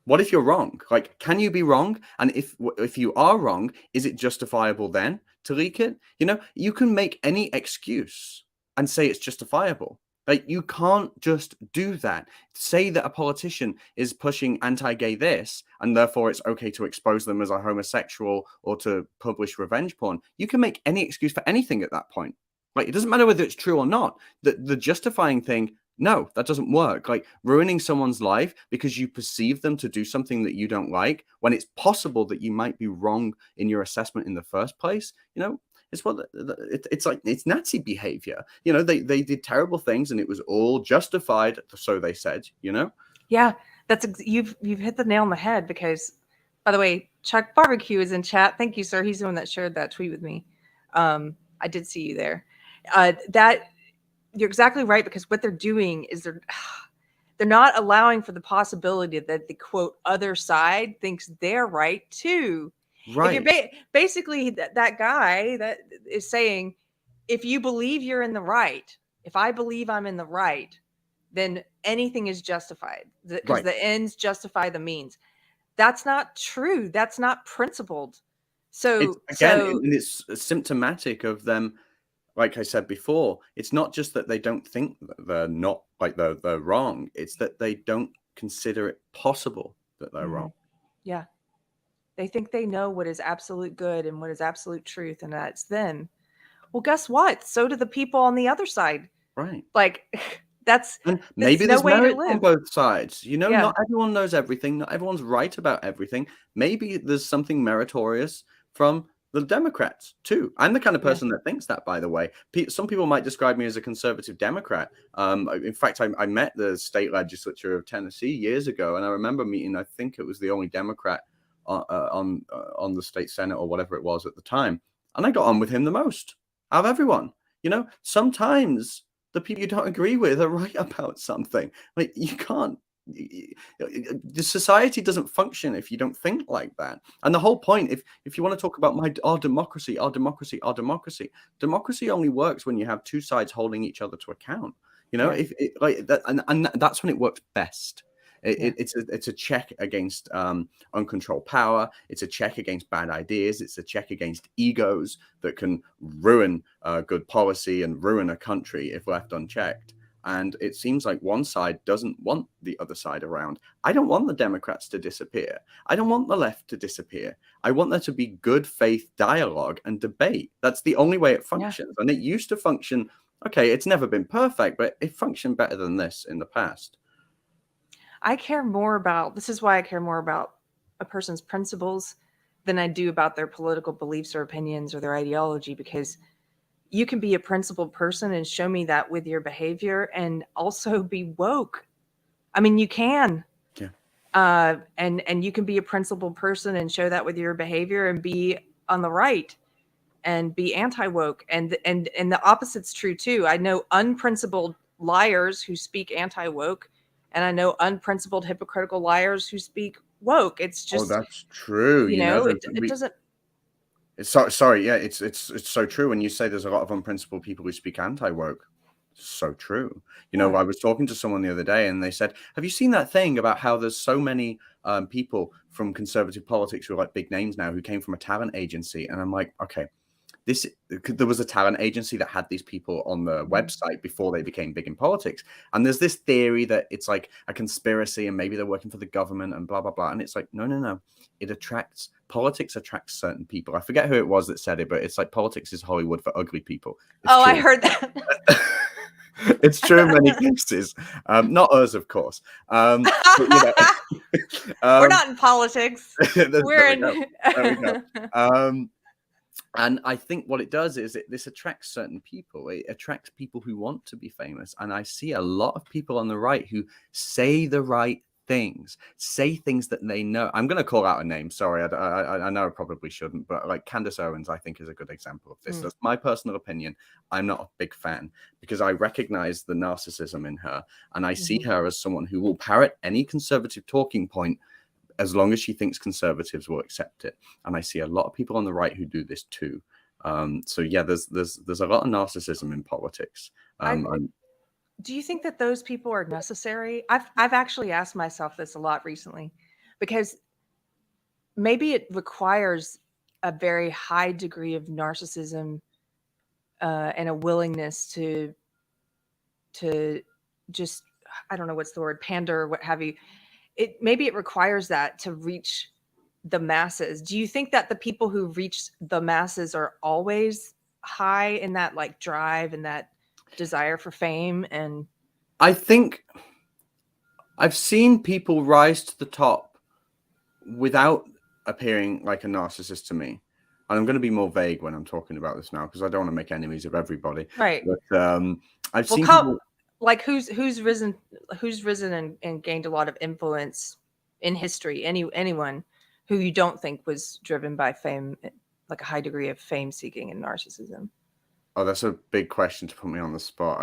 What if you're wrong? Like, can you be wrong? And if you are wrong, is it justifiable then to leak it? You know, you can make any excuse and say it's justifiable. Like, you can't just do that. Say that a politician is pushing anti-gay this, and therefore it's okay to expose them as a homosexual or to publish revenge porn. You can make any excuse for anything at that point. Like, it doesn't matter whether it's true or not. The justifying thing, no, that doesn't work. Like, ruining someone's life because you perceive them to do something that you don't like, when it's possible that you might be wrong in your assessment in the first place, you know, it's what it's like. It's Nazi behavior. You know, they did terrible things and it was all justified, so they said, you know? Yeah, you've hit the nail on the head, because, by the way, Chuck Barbecue is in chat. Thank you, sir. He's the one that shared that tweet with me. I did see you there. That you're exactly right, because what they're doing is they're not allowing for the possibility that the quote other side thinks they're right too. Right. If you're basically that guy that is saying, if you believe you're in the right, if I believe I'm in the right, then anything is justified, because Right. the ends justify the means. That's not true. That's not principled. So And it's symptomatic of them. Like I said before, it's not just that they don't think that they're not, like, they're wrong. It's that they don't consider it possible that they're wrong. Yeah. They think they know what is absolute good and what is absolute truth, and that's them. Well, guess what? So do the people on the other side. Right. Like, and maybe no there's way to merit on live. both sides. You know, Yeah. not everyone knows everything. Not everyone's right about everything. Maybe there's something meritorious from the Democrats too. I'm the kind of person that thinks that, by the way. Some people might describe me as a conservative Democrat. In fact, I met the state legislature of Tennessee years ago, and I remember meeting, I think it was the only Democrat on the state Senate or whatever it was at the time. And I got on with him the most out of everyone. You know, sometimes the people you don't agree with are right about something. Like, you can't, the society doesn't function if you don't think like that. And the whole point, if you want to talk about our democracy only works when you have two sides holding each other to account. You know, if like that, and that's when it works best. It's a check against uncontrolled power. It's a check against bad ideas. It's a check against egos that can ruin good policy and ruin a country if left unchecked. And it seems like one side doesn't want the other side around. I don't want the Democrats to disappear. I don't want the left to disappear. I want there to be good faith dialogue and debate. That's the only way it functions. And it used to function. Okay, it's never been perfect, but it functioned better than this in the past. This is why I care more about a person's principles than I do about their political beliefs or opinions or their ideology, because you can be a principled person and show me that with your behavior, and also be woke. I mean, you can. Yeah. And you can be a principled person and show that with your behavior and be on the right and be anti-woke. And the opposite's true too. I know unprincipled liars who speak anti-woke, and I know unprincipled hypocritical liars who speak woke. It's just, that's true. You know, it doesn't. Sorry, yeah, it's so true. When you say there's a lot of unprincipled people who speak anti-woke, it's so true. You know, I was talking to someone the other day, and they said, "Have you seen that thing about how there's so many people from conservative politics who are like big names now who came from a talent agency?" And I'm like, okay. There was a talent agency that had these people on the website before they became big in politics. And there's this theory that it's like a conspiracy and maybe they're working for the government and blah, blah, blah. And it's like, no. Politics attracts certain people. I forget who it was that said it, but it's like politics is Hollywood for ugly people. It's true. I heard that. It's true in many cases. Not us, of course. But, you know, we're not in politics. There we go. And I think what it does is this attracts certain people. It attracts people who want to be famous. And I see a lot of people on the right who say the right things, say things that they know. I'm going to call out a name. Sorry, I know I probably shouldn't, but like Candace Owens, I think, is a good example of this. That's my personal opinion. I'm not a big fan because I recognize the narcissism in her. And I see her as someone who will parrot any conservative talking point as long as she thinks conservatives will accept it. And I see a lot of people on the right who do this too. So yeah, there's a lot of narcissism in politics. do you think that those people are necessary? I've actually asked myself this a lot recently, because maybe it requires a very high degree of narcissism and a willingness to just, I don't know what's the word, pander or what have you. Maybe it requires that to reach the masses. Do you think that the people who reach the masses are always high in that like drive and that desire for fame? And I think I've seen people rise to the top without appearing like a narcissist to me. And I'm going to be more vague when I'm talking about this now, because I don't want to make enemies of everybody. right. But I've Well, seen people, like who's risen and gained a lot of influence in history? Anyone who you don't think was driven by fame, like a high degree of fame seeking and narcissism? oh, that's a big question to put me on the spot.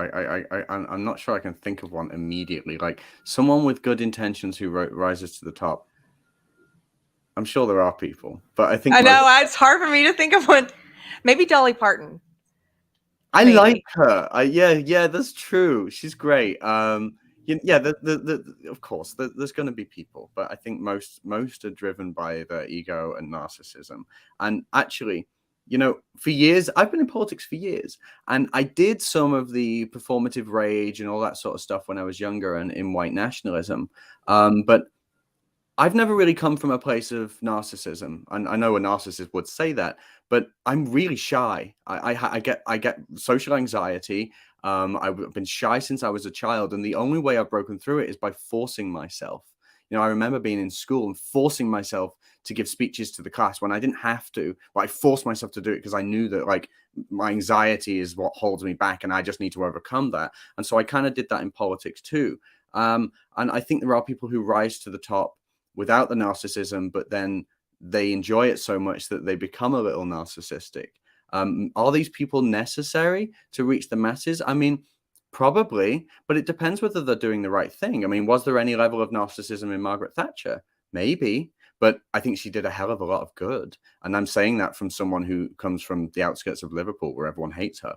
I'm not sure I can think of one immediately. Like someone with good intentions who rises to the top. I'm sure there are people, but I think I know it's hard for me to think of one. Maybe Dolly Parton. I Maybe. like her. Yeah, that's true. She's great. Yeah, of course, there's going to be people, but I think most are driven by their ego and narcissism. And actually, you know, for years, I've been in politics for years, and I did some of the performative rage and all that sort of stuff when I was younger and in white nationalism. But I've never really come from a place of narcissism, and I know a narcissist would say that, but I'm really shy. I get social anxiety. I've been shy since I was a child, and the only way I've broken through it is by forcing myself. You know, I remember being in school and forcing myself to give speeches to the class when I didn't have to, but I forced myself to do it because I knew that like my anxiety is what holds me back, and I just need to overcome that. And so I kind of did that in politics too. And I think there are people who rise to the top without the narcissism, but then they enjoy it so much that they become a little narcissistic. Are these people necessary to reach the masses? I mean, probably, but it depends whether they're doing the right thing. I mean, was there any level of narcissism in Margaret Thatcher? Maybe, but I think she did a hell of a lot of good. And I'm saying that from someone who comes from the outskirts of Liverpool, where everyone hates her.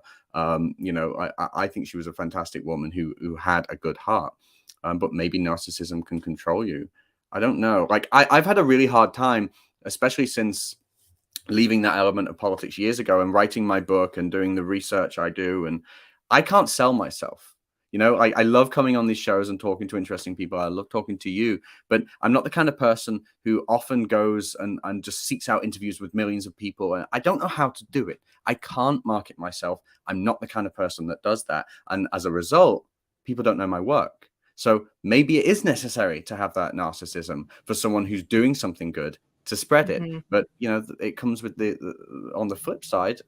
You know, I think she was a fantastic woman who had a good heart. But maybe narcissism can control you. I don't know. Like I've had a really hard time, especially since leaving that element of politics years ago and writing my book and doing the research I do. And I can't sell myself. You know, I love coming on these shows and talking to interesting people. I love talking to you, but I'm not the kind of person who often goes and just seeks out interviews with millions of people. And I don't know how to do it. I can't market myself. I'm not the kind of person that does that. And as a result, people don't know my work. So maybe it is necessary to have that narcissism for someone who's doing something good to spread it. But, you know, it comes with on the flip side,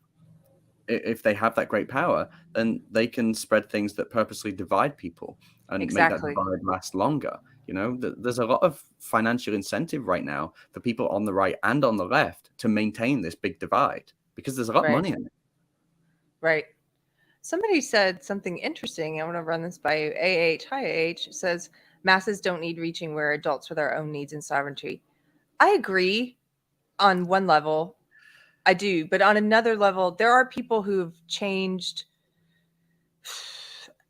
if they have that great power, then they can spread things that purposely divide people and make that divide last longer. You know, there's a lot of financial incentive right now for people on the right and on the left to maintain this big divide because there's a lot of money in it. Right. Somebody said something interesting. I want to run this by you. AH, hi AH, says masses don't need reaching where adults for their own needs and sovereignty. I agree on one level. I do. But on another level, there are people who've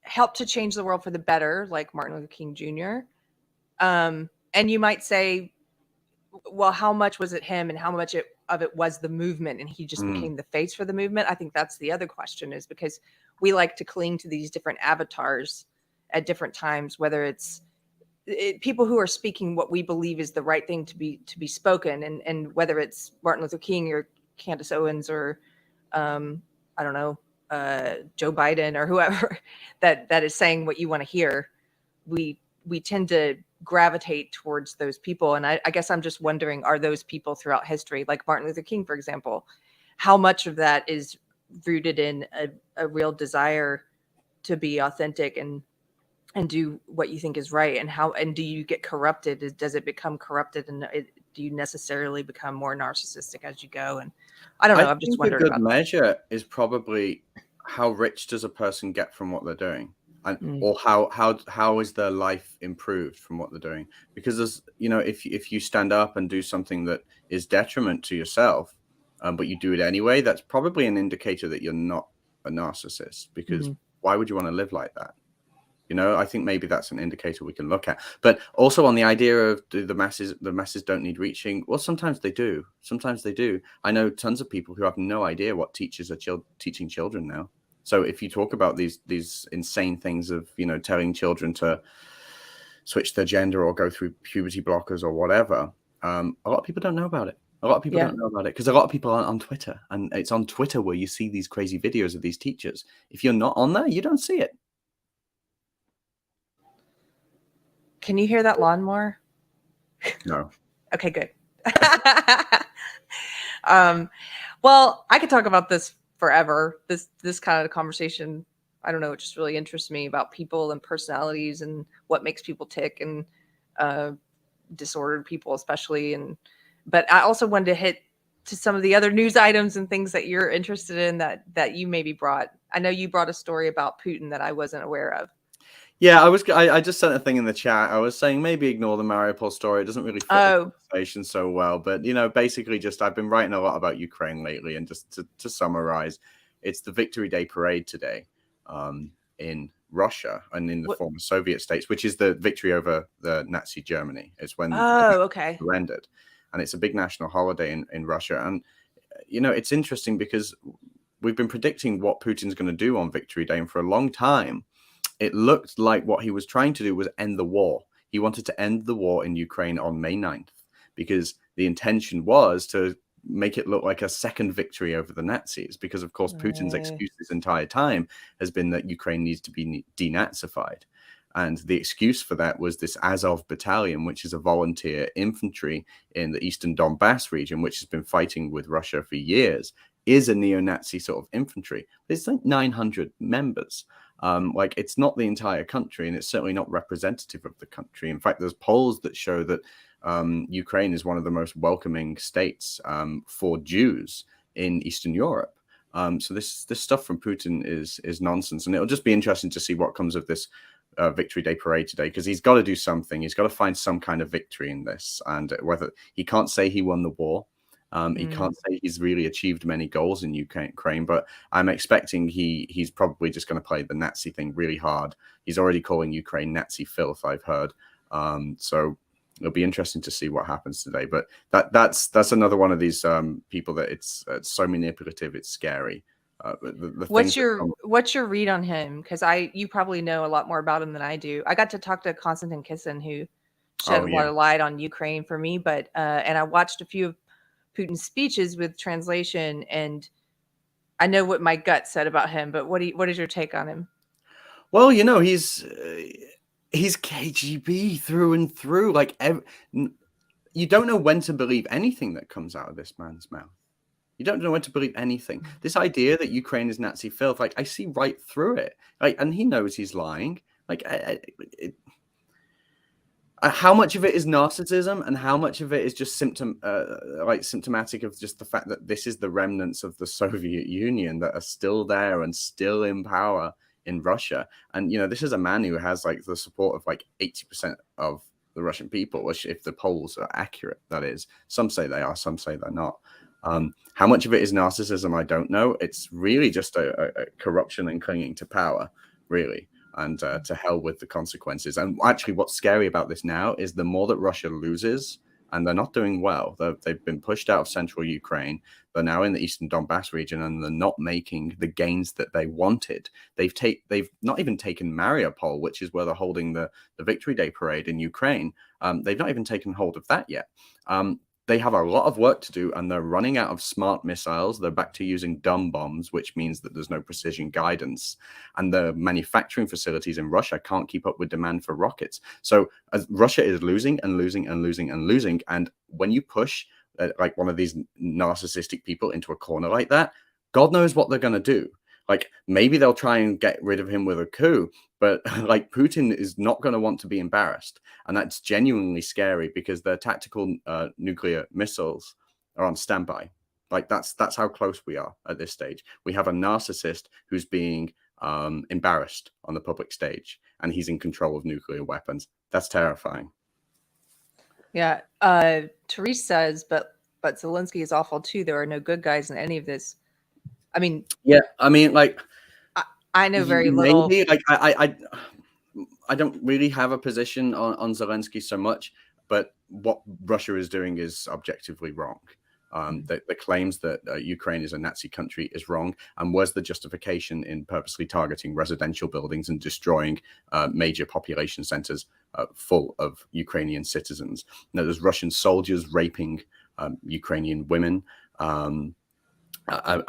helped to change the world for the better, like Martin Luther King Jr. And you might say, well, how much was it him and how much of it was the movement and he just became the face for the movement? I think that's the other question, is because we like to cling to these different avatars at different times, whether it's people who are speaking what we believe is the right thing to be spoken, and whether it's Martin Luther King or Candace Owens or I don't know, Joe Biden or whoever that is saying what you want to hear, we tend to gravitate towards those people. And I guess I'm just wondering, are those people throughout history, like Martin Luther King, for example, how much of that is rooted in a real desire to be authentic and do what you think is right, and do you get corrupted? Does it become corrupted, and do you necessarily become more narcissistic as you go? And I don't know. I've just wondered a good about measure is probably how rich does a person get from what they're doing, and or how is their life improved from what they're doing? Because there's, you know, if you stand up and do something that is detriment to yourself, but you do it anyway, that's probably an indicator that you're not a narcissist. Because why would you want to live like that? You know, I think maybe that's an indicator we can look at. But also on the idea of the masses don't need reaching. Well, sometimes they do. Sometimes they do. I know tons of people who have no idea what teachers are teaching children now. So if you talk about these insane things of, you know, telling children to switch their gender or go through puberty blockers or whatever, a lot of people don't know about it. A lot of people don't know about it because a lot of people aren't on Twitter, and it's on Twitter where you see these crazy videos of these teachers. If you're not on there, you don't see it. Can you hear that lawnmower? No. Okay, good. Well, I could talk about this forever. This kind of conversation, I don't know, it just really interests me about people and personalities and what makes people tick, and disordered people especially. But I also wanted to hit to some of the other news items and things that you're interested in that you maybe brought. I know you brought a story about Putin that I wasn't aware of. Yeah, I just sent a thing in the chat. I was saying maybe ignore the Mariupol story. It doesn't really fit the conversation so well. But, you know, basically just I've been writing a lot about Ukraine lately. And just to summarize, it's the Victory Day parade today in Russia and in the former Soviet states, which is the victory over the Nazi Germany. It's when surrendered. And it's a big national holiday in Russia. And, you know, it's interesting because we've been predicting what Putin's going to do on Victory Day. And for a long time, it looked like what he was trying to do was end the war. He wanted to end the war in Ukraine on May 9th because the intention was to make it look like a second victory over the Nazis. Because, of course, Putin's excuse this entire time has been that Ukraine needs to be denazified. And the excuse for that was this Azov battalion, which is a volunteer infantry in the eastern Donbass region, which has been fighting with Russia for years, is a neo-Nazi sort of infantry. It's like 900 members. Like, it's not the entire country, and it's certainly not representative of the country. In fact, there's polls that show that Ukraine is one of the most welcoming states for Jews in Eastern Europe. So this stuff from Putin is nonsense, and it'll just be interesting to see what comes of this Victory Day parade today, because he's got to do something. He's got to find some kind of victory in this, and whether he can't say he won the war. He can't say he's really achieved many goals in Ukraine, but I'm expecting he's probably just going to play the Nazi thing really hard. He's already calling Ukraine Nazi filth, I've heard. So it'll be interesting to see what happens today. But that's another one of these people that it's so manipulative, it's scary. What's your read on him? Because you probably know a lot more about him than I do. I got to talk to Konstantin Kisin, who shed a lot of light on Ukraine for me, but and I watched a few of Putin's speeches with translation, and I know what my gut said about him, but what is your take on him? Well, you know, he's KGB through and through. Like, you don't know when to believe anything that comes out of this man's mouth. You don't know when to believe anything. This idea that Ukraine is Nazi filth, like, I see right through it. Like, and he knows he's lying. Like, how much of it is narcissism and how much of it is just symptomatic of just the fact that this is the remnants of the Soviet Union that are still there and still in power in Russia. And, you know, this is a man who has like the support of like 80% of the Russian people, which, if the polls are accurate, that is. Some say they are, some say they're not. How much of it is narcissism, I don't know. It's really just a corruption and clinging to power, really. And to hell with the consequences. And actually, what's scary about this now is the more that Russia loses, and they're not doing well. They've been pushed out of central Ukraine. They're now in the eastern Donbass region, and they're not making the gains that they wanted. They've not even taken Mariupol, which is where they're holding the Victory Day parade in Ukraine. They've not even taken hold of that yet. They have a lot of work to do, and they're running out of smart missiles. They're back to using dumb bombs, which means that there's no precision guidance. And the manufacturing facilities in Russia can't keep up with demand for rockets. So as Russia is losing and losing and losing and losing. And when you push like one of these narcissistic people into a corner like that, God knows what they're going to do. Like, maybe they'll try and get rid of him with a coup, but like, Putin is not going to want to be embarrassed. And that's genuinely scary because their tactical nuclear missiles are on standby. Like, that's how close we are at this stage. We have a narcissist who's being embarrassed on the public stage, and he's in control of nuclear weapons. That's terrifying. Yeah. Therese says, but Zelensky is awful too. There are no good guys in any of this. I mean, yeah, I mean, like, I know very little. Maybe, like, don't really have a position on Zelensky so much, but what Russia is doing is objectively wrong. The claims that Ukraine is a Nazi country is wrong. And where's the justification in purposely targeting residential buildings and destroying major population centers full of Ukrainian citizens? Now, there's Russian soldiers raping Ukrainian women. I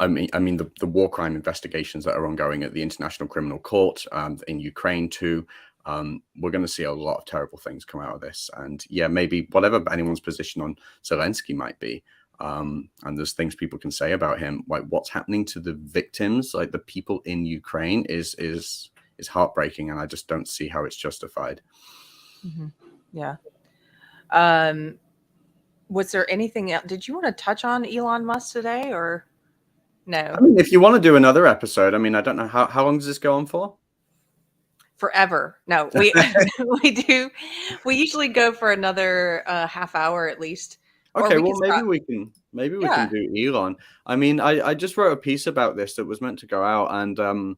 mean the war crime investigations that are ongoing at the International Criminal Court in Ukraine too. We're going to see a lot of terrible things come out of this. And yeah, maybe whatever anyone's position on Zelensky might be, and there's things people can say about him, like what's happening to the victims, like the people in Ukraine, is heartbreaking, and I just don't see how it's justified. Mm-hmm. Yeah. Was there anything else? Did you want to touch on Elon Musk today, or no? I mean, if you want to do another episode, I mean, I don't know how long does this go on for? Forever. No, we we do. We usually go for another half hour at least. Okay, well, maybe we can do Elon. I mean, I just wrote a piece about this that was meant to go out, and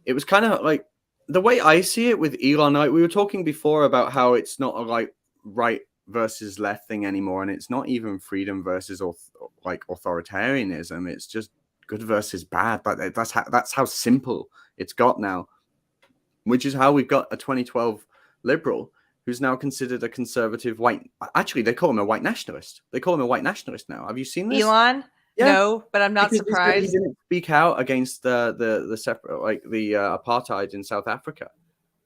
it was kind of like the way I see it with Elon. Like we were talking before about how it's not a like right versus left thing anymore, and it's not even freedom versus like authoritarianism. It's just good versus bad. But that's how simple it's got now, which is how we've got a 2012 liberal who's now considered a conservative white. Actually, they call him a white nationalist. They call him a white nationalist now. Have you seen this? Elon? Yeah. No, but I'm not because surprised. He didn't speak out against the separate, like the apartheid in South Africa.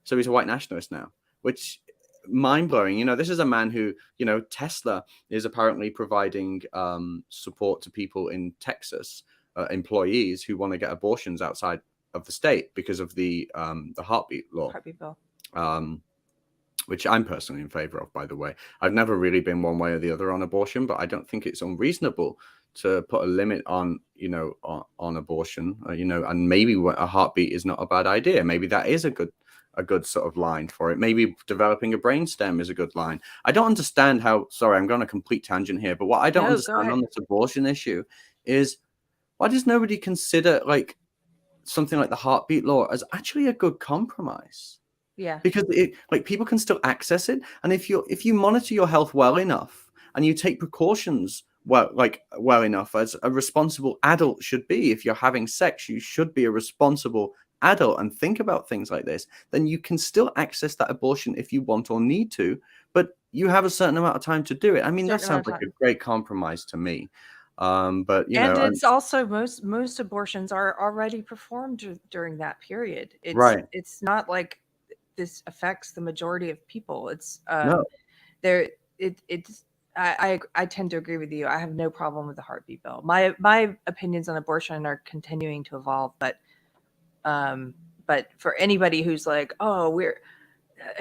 So he's a white nationalist now, which mind blowing. You know, this is a man who, you know, Tesla is apparently providing support to people in Texas, employees who want to get abortions outside of the state because of the heartbeat law. Heartbeat bill. Which I'm personally in favor of, by the way. I've never really been one way or the other on abortion, but I don't think it's unreasonable to put a limit on, you know, on abortion, you know, and maybe a heartbeat is not a bad idea. Maybe that is a good sort of line for it. Maybe developing a brainstem is a good line. I don't understand how, sorry, I'm going on a complete tangent here, but what I don't understand on this abortion issue is why does nobody consider like something like the heartbeat law as actually a good compromise? Yeah, because like people can still access it, and if you monitor your health well enough and you take precautions well enough, as a responsible adult should be, if you're having sex, you should be a responsible adult and think about things like this. Then you can still access that abortion if you want or need to, but you have a certain amount of time to do it. I mean, that sounds like a great compromise to me. But you know, it's also most abortions are already performed during that period. It's right. It's not like this affects the majority of people. It's no. I tend to agree with you. I have no problem with the heartbeat bill. My opinions on abortion are continuing to evolve, but for anybody who's like, oh, we're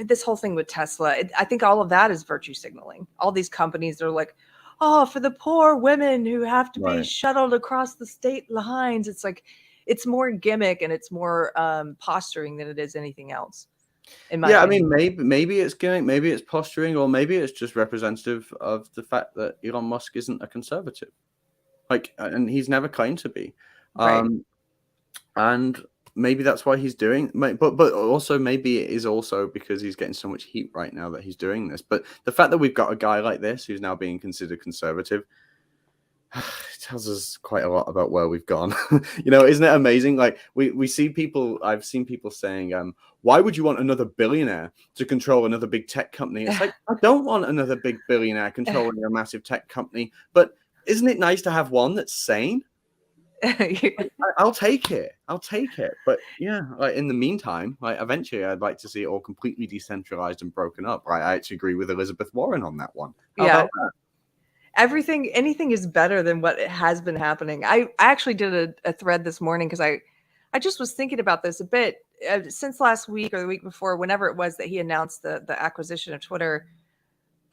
this whole thing with Tesla, I think all of that is virtue signaling. All these companies are like, oh, for the poor women who have to be shuttled across the state lines. It's like, it's more gimmick and it's more posturing than it is anything else. I mean, maybe it's gimmick, maybe it's posturing, or maybe it's just representative of the fact that Elon Musk isn't a conservative, like, and he's never claimed to be, and maybe that's why he's doing. But also maybe it is also because he's getting so much heat right now that he's doing this. But the fact that we've got a guy like this who's now being considered conservative, it tells us quite a lot about where we've gone. You know, isn't it amazing? Like we see people, I've seen people saying, why would you want another billionaire to control another big tech company? It's like, I don't want another big billionaire controlling a massive tech company, but isn't it nice to have one that's sane? I'll take it. But yeah, like in the meantime, like eventually I'd like to see it all completely decentralized and broken up. I actually agree with Elizabeth Warren on that one. How about that? Anything is better than what has been happening. I actually did a thread this morning because I just was thinking about this a bit since last week or the week before, whenever it was that he announced the acquisition of Twitter.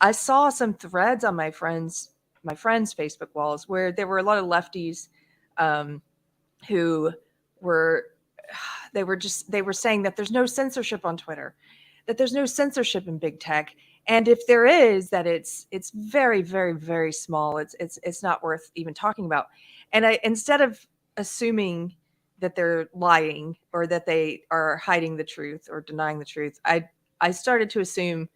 I saw some threads on my friends' Facebook walls where there were a lot of lefties who were saying that there's no censorship on Twitter, that there's no censorship in big tech. And if there is, that it's very, very, very small. It's not worth even talking about. And instead of assuming that they're lying or that they are hiding the truth or denying the truth, I started to assume,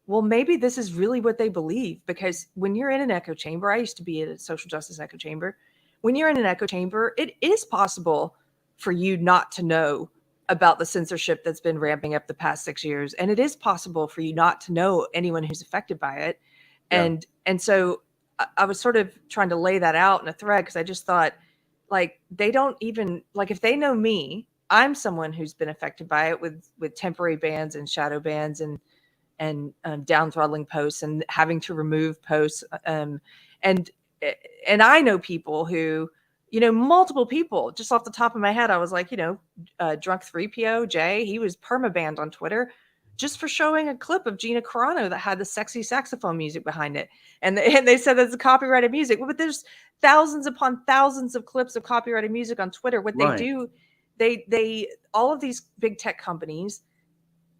well, maybe this is really what they believe, because when you're in an echo chamber, I used to be in a social justice echo chamber. When you're in an echo chamber, it is possible for you not to know about the censorship that's been ramping up the past 6 years. And it is possible for you not to know anyone who's affected by it. Yeah. And so I was sort of trying to lay that out in a thread, because I just thought, like, they don't even, like, if they know me, I'm someone who's been affected by it with temporary bans and shadow bans and down throttling posts and having to remove posts. And I know people who, multiple people, just off the top of my head, I was like, Drunk 3PO, Jay, he was permabanned on Twitter just for showing a clip of Gina Carano that had the sexy saxophone music behind it. And they said that's copyrighted music. But there's thousands upon thousands of clips of copyrighted music on Twitter. What they do, they all of these big tech companies,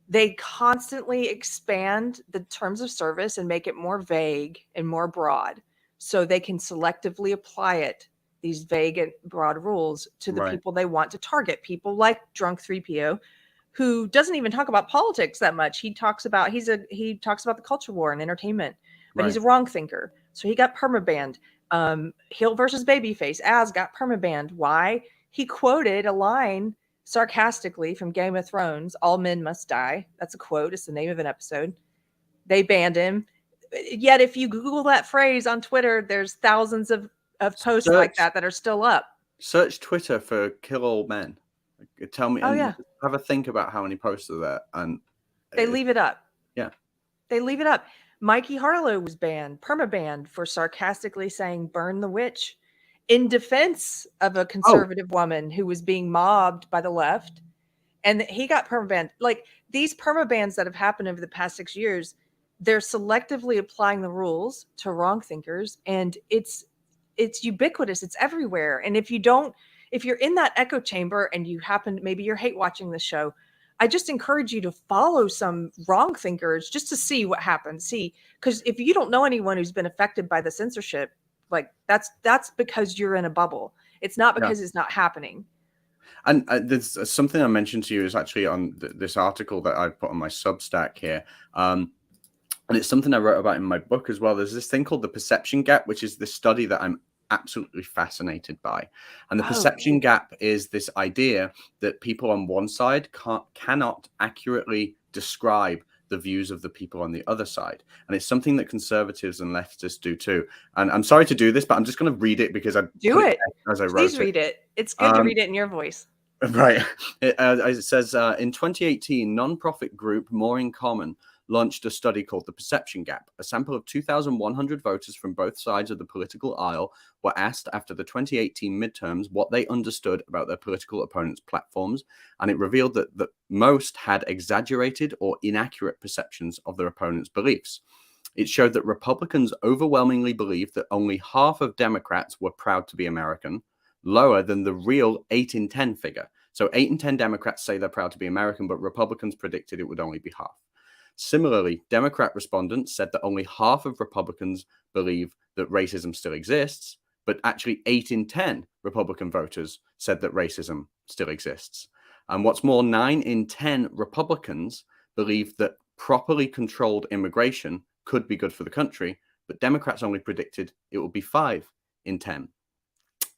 they constantly expand the terms of service and make it more vague and more broad, so they can selectively apply it, these vague and broad rules, to the people they want to target. People like Drunk 3PO, who doesn't even talk about politics that much. He talks about he talks about the culture war and entertainment, but he's a wrong thinker. So he got permabanned. Heel versus Babyface, Az got permabanned. Why? He quoted a line sarcastically from Game of Thrones, "All men must die." That's a quote. It's the name of an episode. They banned him. Yet if you Google that phrase on Twitter, there's thousands of posts like that are still up. Search Twitter for "kill all men." Tell me, have a think about how many posts are there, and they leave it up. Yeah, they leave it up. Mikey Harlow was permabanned for sarcastically saying "burn the witch" in defense of a conservative woman who was being mobbed by the left, and he got permabanned. Like, these permabans that have happened over the past 6 years, they're selectively applying the rules to wrong thinkers, and it's ubiquitous. It's everywhere. And if you're in that echo chamber and maybe you're hate watching the show, I just encourage you to follow some wrong thinkers just to see what happens. Because if you don't know anyone who's been affected by the censorship, like, that's because you're in a bubble. It's not because it's not happening. And there's something I mentioned to you is actually on this article that I put on my Substack here. And it's something I wrote about in my book as well. There's this thing called the perception gap, which is this study that I'm absolutely fascinated by. And the perception gap is this idea that people on one side cannot accurately describe the views of the people on the other side. And it's something that conservatives and leftists do too. And I'm sorry to do this, but I'm just going to read it because I do it as I wrote Please read it. It's good to read it in your voice. Right. It says, in 2018, nonprofit group More in Common launched a study called The Perception Gap. A sample of 2,100 voters from both sides of the political aisle were asked after the 2018 midterms what they understood about their political opponents' platforms, and it revealed that most had exaggerated or inaccurate perceptions of their opponents' beliefs. It showed that Republicans overwhelmingly believed that only half of Democrats were proud to be American, lower than the real 8 in 10 figure. So 8 in 10 Democrats say they're proud to be American, but Republicans predicted it would only be half. Similarly, Democrat respondents said that only half of Republicans believe that racism still exists, but actually 8 in 10 Republican voters said that racism still exists. And what's more, 9 in 10 Republicans believe that properly controlled immigration could be good for the country, but Democrats only predicted it would be 5 in 10.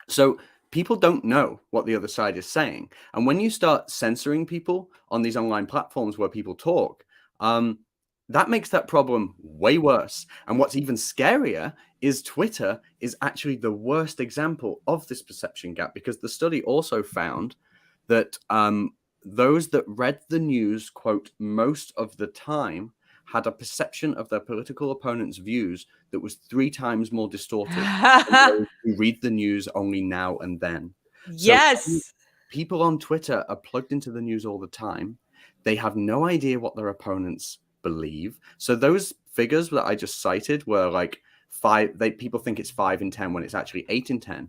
So people don't know what the other side is saying. And when you start censoring people on these online platforms where people talk, that makes that problem way worse. And what's even scarier is Twitter is actually the worst example of this perception gap, because the study also found that those that read the news, quote, most of the time had a perception of their political opponent's views that was 3 times more distorted than those who read the news only now and then. Yes. So people on Twitter are plugged into the news all the time. They have no idea what their opponents believe. So those figures that I just cited were like 5. People think it's 5 in 10 when it's actually 8 in 10.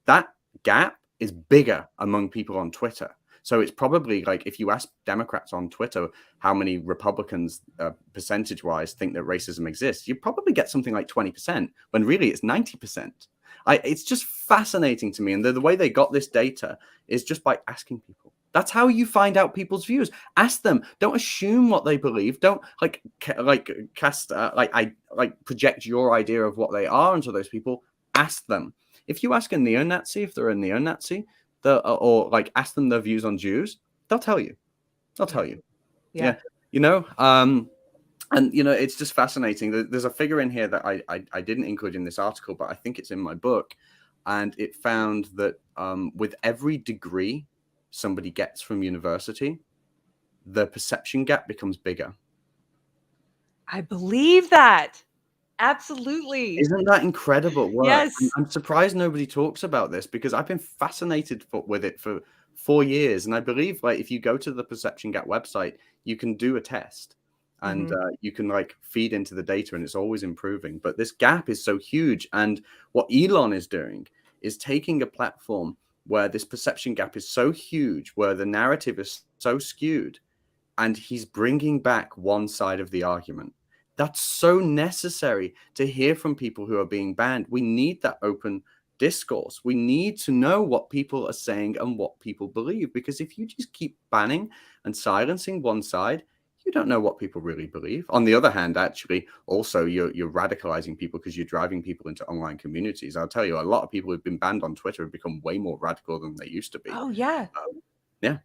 That gap is bigger among people on Twitter. So it's probably like, if you ask Democrats on Twitter how many Republicans percentage-wise think that racism exists, you probably get something like 20%, when really it's 90%. It's just fascinating to me. And the way they got this data is just by asking people. That's how you find out people's views. Ask them. Don't assume what they believe. Don't project your idea of what they are onto those people. Ask them. If you ask a neo-Nazi if they're a neo-Nazi, or like ask them their views on Jews, they'll tell you. They'll tell you. Yeah. You know, and you know, it's just fascinating. There's a figure in here that I didn't include in this article, but I think it's in my book, and it found that with every degree somebody gets from university, the perception gap becomes bigger. I believe that. Absolutely. Isn't that incredible work? Yes. I'm surprised nobody talks about this, because I've been fascinated with it for 4 years. And I believe, like, if you go to the Perception Gap website, you can do a test and you can like feed into the data, and it's always improving. But this gap is so huge. And what Elon is doing is taking a platform where this perception gap is so huge, where the narrative is so skewed, and he's bringing back one side of the argument. That's so necessary to hear from people who are being banned. We need that open discourse. We need to know what people are saying and what people believe, because if you just keep banning and silencing one side, you don't know what people really believe. On the other hand, actually, also you're radicalizing people, because you're driving people into online communities. I'll tell you, a lot of people who've been banned on Twitter have become way more radical than they used to be. Oh yeah. Yeah.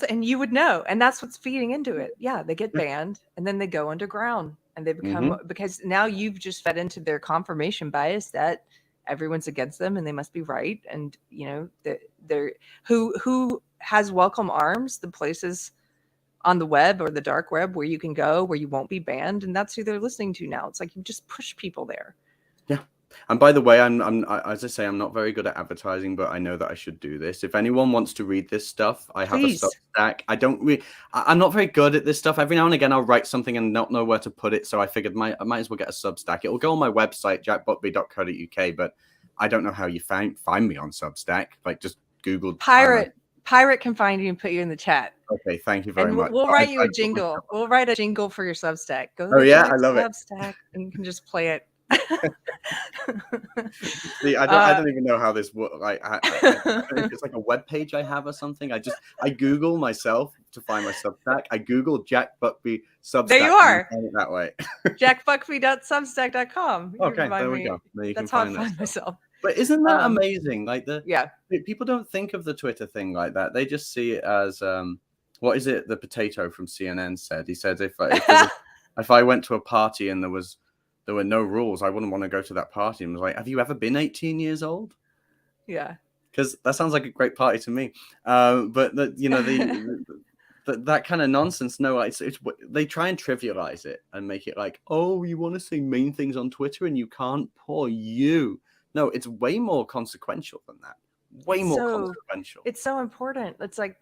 And you would know, and that's what's feeding into it. Yeah, they get banned and then they go underground, and they become because now you've just fed into their confirmation bias that everyone's against them and they must be right. And you know, they're who has welcome arms, the places on the web or the dark web where you can go where you won't be banned, and that's who they're listening to now. It's like you just push people there. Yeah. And by the way, I'm as I say, I'm not very good at advertising, but I know that I should do this. If anyone wants to read this stuff, I have a Substack. I'm not very good at this stuff. Every now and again, I'll write something and not know where to put it. So I figured I might as well get a Substack. It will go on my website, jackbuckby.co.uk, but I don't know how you find me on Substack. Like, just Google Pirate can find you and put you in the chat. Okay, thank you very much. We'll write you a jingle. We'll write a jingle for your Substack. Go to I love Substack, and you can just play it. See, I don't even know how this works. Like, it's like a web page I have or something. I Google myself to find my Substack. I Google Jack Buckby Substack. There you are. And find it that way. jackbuckby.substack.com. Okay, there we go. That's how I find myself. But isn't that amazing? Like people don't think of the Twitter thing like that. They just see it as what is it? The potato from CNN said. He said if I went to a party and there were no rules, I wouldn't want to go to that party. And was like, have you ever been 18 years old? Yeah. Because that sounds like a great party to me. But that kind of nonsense. No, it's they try and trivialize it and make it like, oh, you want to say mean things on Twitter and you can't? Poor you. No, it's way more consequential than that. Way more consequential. It's so important. It's like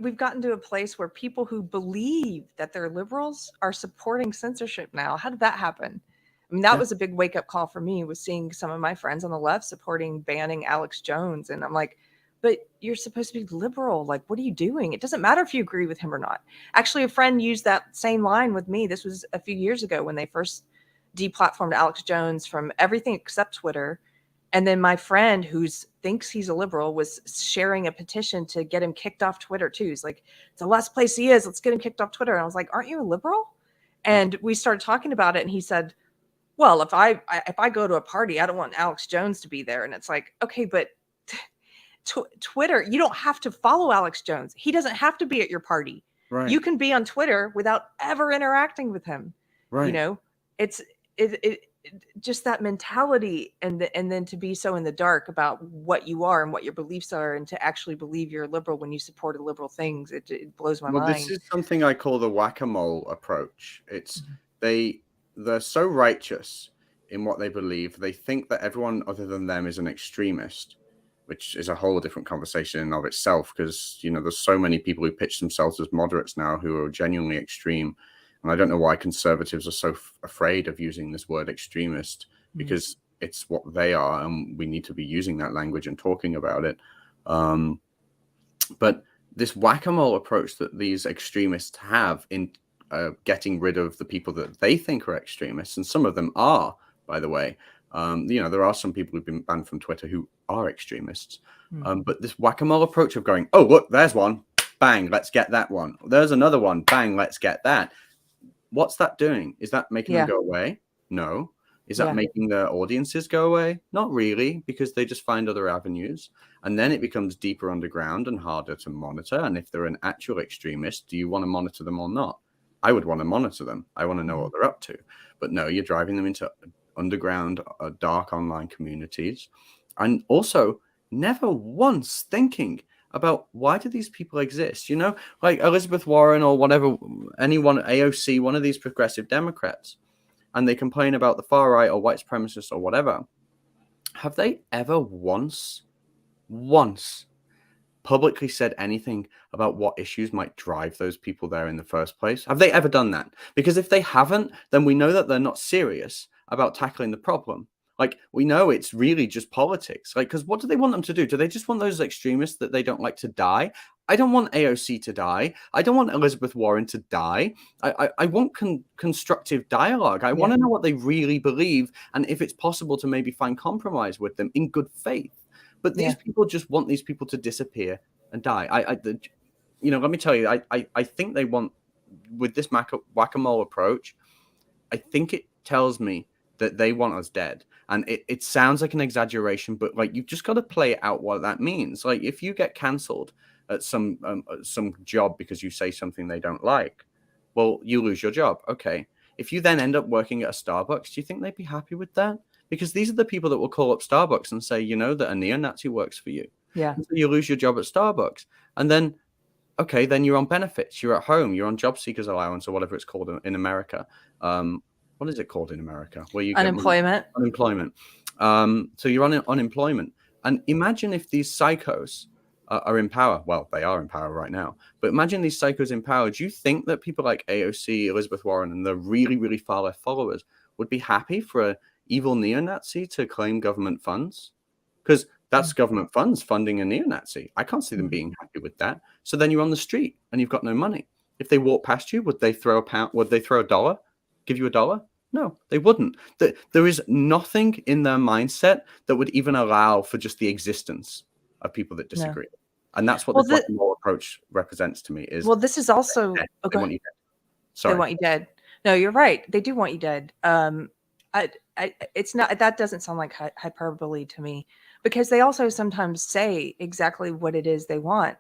we've gotten to a place where people who believe that they're liberals are supporting censorship now. How did that happen? I mean, that was a big wake-up call for me, was seeing some of my friends on the left supporting banning Alex Jones. And I'm like, but you're supposed to be liberal. Like, what are you doing? It doesn't matter if you agree with him or not. Actually, a friend used that same line with me. This was a few years ago when they first deplatformed Alex Jones from everything except Twitter. And then my friend who thinks he's a liberal was sharing a petition to get him kicked off Twitter too. He's like, it's the last place he is. Let's get him kicked off Twitter. And I was like, aren't you a liberal? And we started talking about it. And he said, well, if I go to a party, I don't want Alex Jones to be there. And it's like, okay, but Twitter, you don't have to follow Alex Jones. He doesn't have to be at your party. Right. You can be on Twitter without ever interacting with him. Right. You know, it's just that mentality, and then to be so in the dark about what you are and what your beliefs are, and to actually believe you're a liberal when you support liberal things, it blows my mind. This is something I call the whack-a-mole approach. It's they're so righteous in what they believe, they think that everyone other than them is an extremist, which is a whole different conversation in of itself, because there's so many people who pitch themselves as moderates now who are genuinely extreme. And I don't know why conservatives are so afraid of using this word extremist, because it's what they are, and we need to be using that language and talking about it. But this whack-a-mole approach that these extremists have in getting rid of the people that they think are extremists, and some of them are, by the way, There are some people who've been banned from Twitter who are extremists. But this whack-a-mole approach of going, oh, look, there's one, bang, let's get that one. There's another one, bang, let's get that. What's that doing? Is that making them go away? No. Is that making the audiences go away? Not really, because they just find other avenues. And then it becomes deeper underground and harder to monitor. And if they're an actual extremist, do you want to monitor them or not? I would want to monitor them. I want to know what they're up to. But no, you're driving them into underground, dark online communities. And also never once thinking about why do these people exist? Like Elizabeth Warren or whatever, anyone, AOC, one of these progressive Democrats, and they complain about the far right or white supremacists or whatever. Have they ever once publicly said anything about what issues might drive those people there in the first place? Have they ever done that? Because if they haven't, then we know that they're not serious about tackling the problem. Like, we know it's really just politics. Like, because what do they want them to do? Do they just want those extremists that they don't like to die? I don't want AOC to die. I don't want Elizabeth Warren to die. I want constructive dialogue. I want to know what they really believe, and if it's possible to maybe find compromise with them in good faith. But these people just want these people to disappear and die. Let me tell you, I think they want, with this whack-a-mole approach, I think it tells me that they want us dead. And it sounds like an exaggeration, but like, you've just got to play out what that means. Like, if you get cancelled at some job because you say something they don't like, well, you lose your job. Okay. If you then end up working at a Starbucks, do you think they'd be happy with that? Because these are the people that will call up Starbucks and say, that a neo-Nazi works for you. Yeah. So you lose your job at Starbucks. And then, okay, then you're on benefits. You're at home. You're on job seekers allowance or whatever it's called in America. What is it called in America? Where you unemployment. Get unemployment. So you're on unemployment. And imagine if these psychos are in power. Well, they are in power right now. But imagine these psychos in power. Do you think that people like AOC, Elizabeth Warren, and the really, really far left followers would be happy for a evil neo-Nazi to claim government funds? Because that's government funds funding a neo-Nazi. I can't see them being happy with that. So then you're on the street and you've got no money. If they walk past you, would they throw a pound? Would they throw $1? Give you $1? No, they wouldn't. There is nothing in their mindset that would even allow for just the existence of people that disagree. No. And that's what the whole approach represents to me. Is this is also they want you dead. Sorry. They want you dead. No, you're right. They do want you dead. It's not, that doesn't sound like hyperbole to me, because they also sometimes say exactly what it is they want.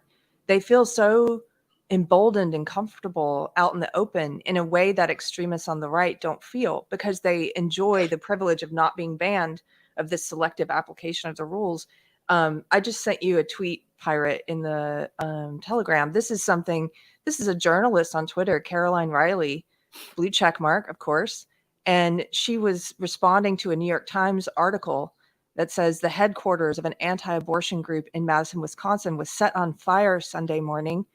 They feel so emboldened and comfortable out in the open in a way that extremists on the right don't feel, because they enjoy the privilege of not being banned, of this selective application of the rules. I just sent you a tweet, Pirate, in the Telegram. This is a journalist on Twitter, Caroline Riley, blue check mark, of course. And she was responding to a New York Times article that says the headquarters of an anti-abortion group in Madison, Wisconsin was set on fire Sunday morning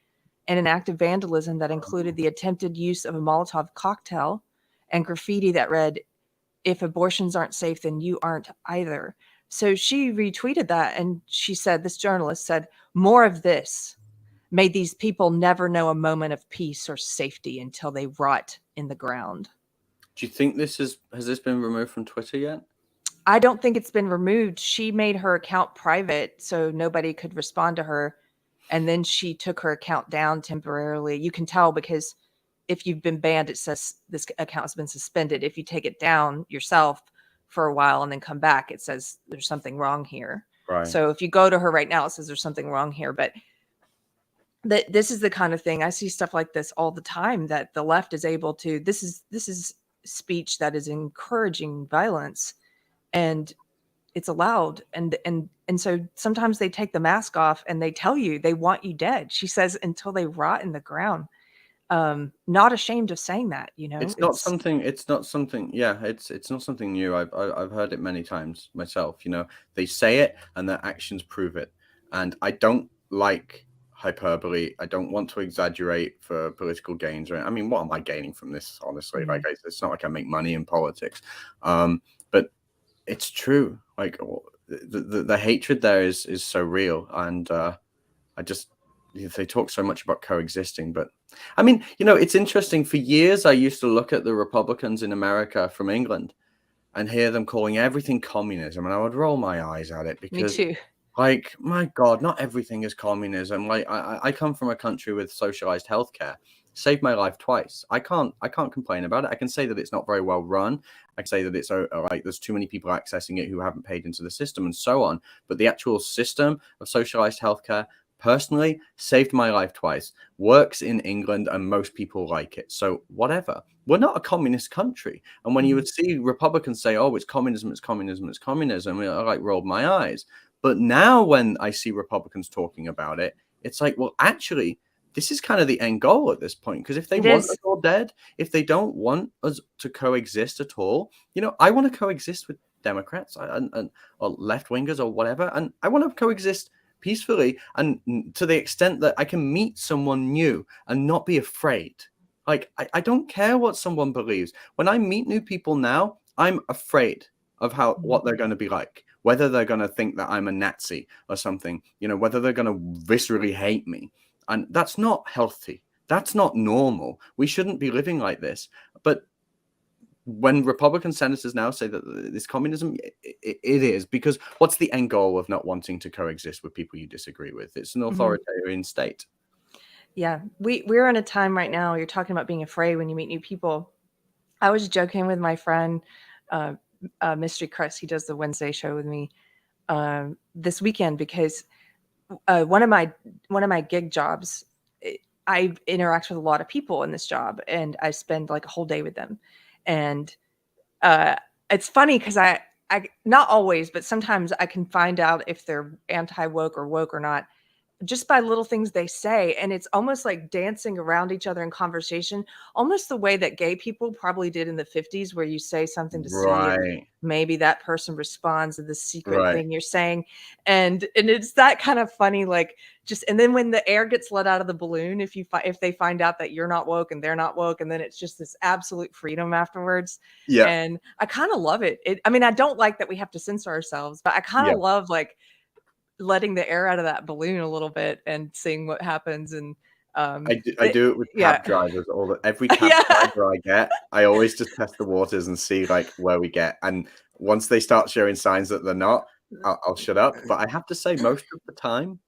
in an act of vandalism that included the attempted use of a Molotov cocktail and graffiti that read, "If abortions aren't safe, then you aren't either." So she retweeted that, and she said, this journalist said, "More of this. May these people never know a moment of peace or safety until they rot in the ground." Do you think has this been removed from Twitter yet? I don't think it's been removed. She made her account private so nobody could respond to her. And then she took her account down temporarily. You can tell, because if you've been banned, it says this account has been suspended. If you take it down yourself for a while and then come back, it says there's something wrong here. Right. So if you go to her right now, it says there's something wrong here. But this is the kind of thing, I see stuff like this all the time, that the left is able to, this is speech that is encouraging violence, and it's allowed. And so sometimes they take the mask off and they tell you they want you dead. She says, until they rot in the ground. Not ashamed of saying that, It's not something new. I've heard it many times myself. They say it and their actions prove it. And I don't like hyperbole. I don't want to exaggerate for political gains. I mean, what am I gaining from this? Honestly, like, it's not like I make money in politics. But it's true. Like, the hatred there is so real. And they talk so much about coexisting, but I mean, it's interesting. For years, I used to look at the Republicans in America from England and hear them calling everything communism, and I would roll my eyes at it Me because, too. like, my God, not everything is communism. Like, I come from a country with socialized healthcare. Saved my life twice. I can't complain about it. I can say that it's not very well run. I can say that it's like there's too many people accessing it who haven't paid into the system and so on. But the actual system of socialized healthcare, personally, saved my life twice. Works in England, and most people like it. So whatever. We're not a communist country. And when you would see Republicans say, "Oh, it's communism, it's communism, it's communism," I like rolled my eyes. But now when I see Republicans talking about it, it's like, well, actually, this is kind of the end goal at this point. Because if they It want is. us all dead, if they don't want us to coexist at all, I want to coexist with Democrats and or left wingers or whatever, and I want to coexist peacefully and to the extent that I can meet someone new and not be afraid. Like, I don't care what someone believes. When I meet new people now, I'm afraid of what they're going to be like, whether they're going to think that I'm a Nazi or something, whether they're going to viscerally hate me. And that's not healthy. That's not normal. We shouldn't be living like this. But when Republican senators now say that this communism, it is, because what's the end goal of not wanting to coexist with people you disagree with? It's an authoritarian state. Yeah, we're in a time right now. You're talking about being afraid when you meet new people. I was joking with my friend, Mystery Chris. He does the Wednesday show with me this weekend because one of my gig jobs, I interact with a lot of people in this job, and I spend like a whole day with them. And it's funny because I not always, but sometimes I can find out if they're anti-woke or woke or not just by little things they say. And it's almost like dancing around each other in conversation, almost the way that gay people probably did in the 50s, where you say something to see and Right. maybe that person responds to the secret Right. thing you're saying. And it's that kind of funny, like just, and then when the air gets let out of the balloon, if they find out that you're not woke and they're not woke, and then it's just this absolute freedom afterwards. Yeah. And I kind of love it. I mean, I don't like that we have to censor ourselves, but I kind of Yeah. love like letting the air out of that balloon a little bit and seeing what happens. And I do it with yeah. cab drivers. Every cab Yeah. driver I get, I always just test the waters and see like where we get. And once they start showing signs that they're not, I'll shut up. But I have to say, most of the time,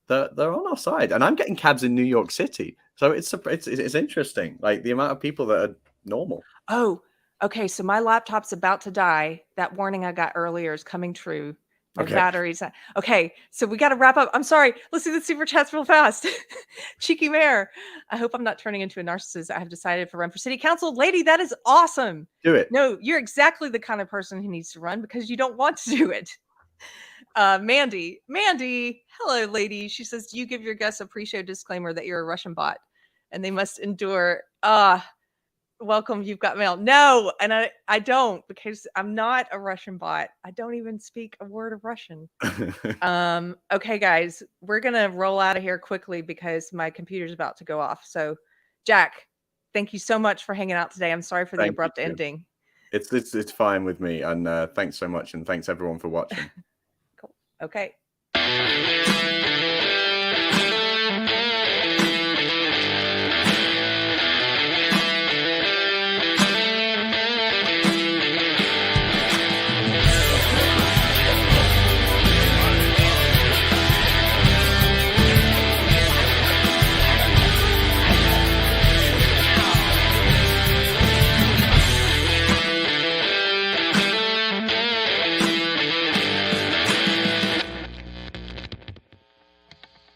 they're on our side. And I'm getting cabs in New York City, so it's interesting, like the amount of people that are normal. Oh, okay. So my laptop's about to die. That warning I got earlier is coming true. My Okay. battery's okay. So we got to wrap up. I'm sorry. Let's do the super chats real fast. Cheeky Mayor. I hope I'm not turning into a narcissist. I have decided to run for city council. Lady, that is awesome. Do it. No, you're exactly the kind of person who needs to run because you don't want to do it. Mandy, hello, lady. She says, do you give your guests a pre-show disclaimer that you're a Russian bot and they must endure? Welcome, you've got mail. No, and I don't, because I'm not a Russian bot. I don't even speak a word of Russian. Okay, guys, we're gonna roll out of here quickly because my computer's about to go off. So, Jack, thank you so much for hanging out today. I'm sorry for the abrupt ending. It's fine with me, and thanks so much, and thanks everyone for watching. Cool. Okay.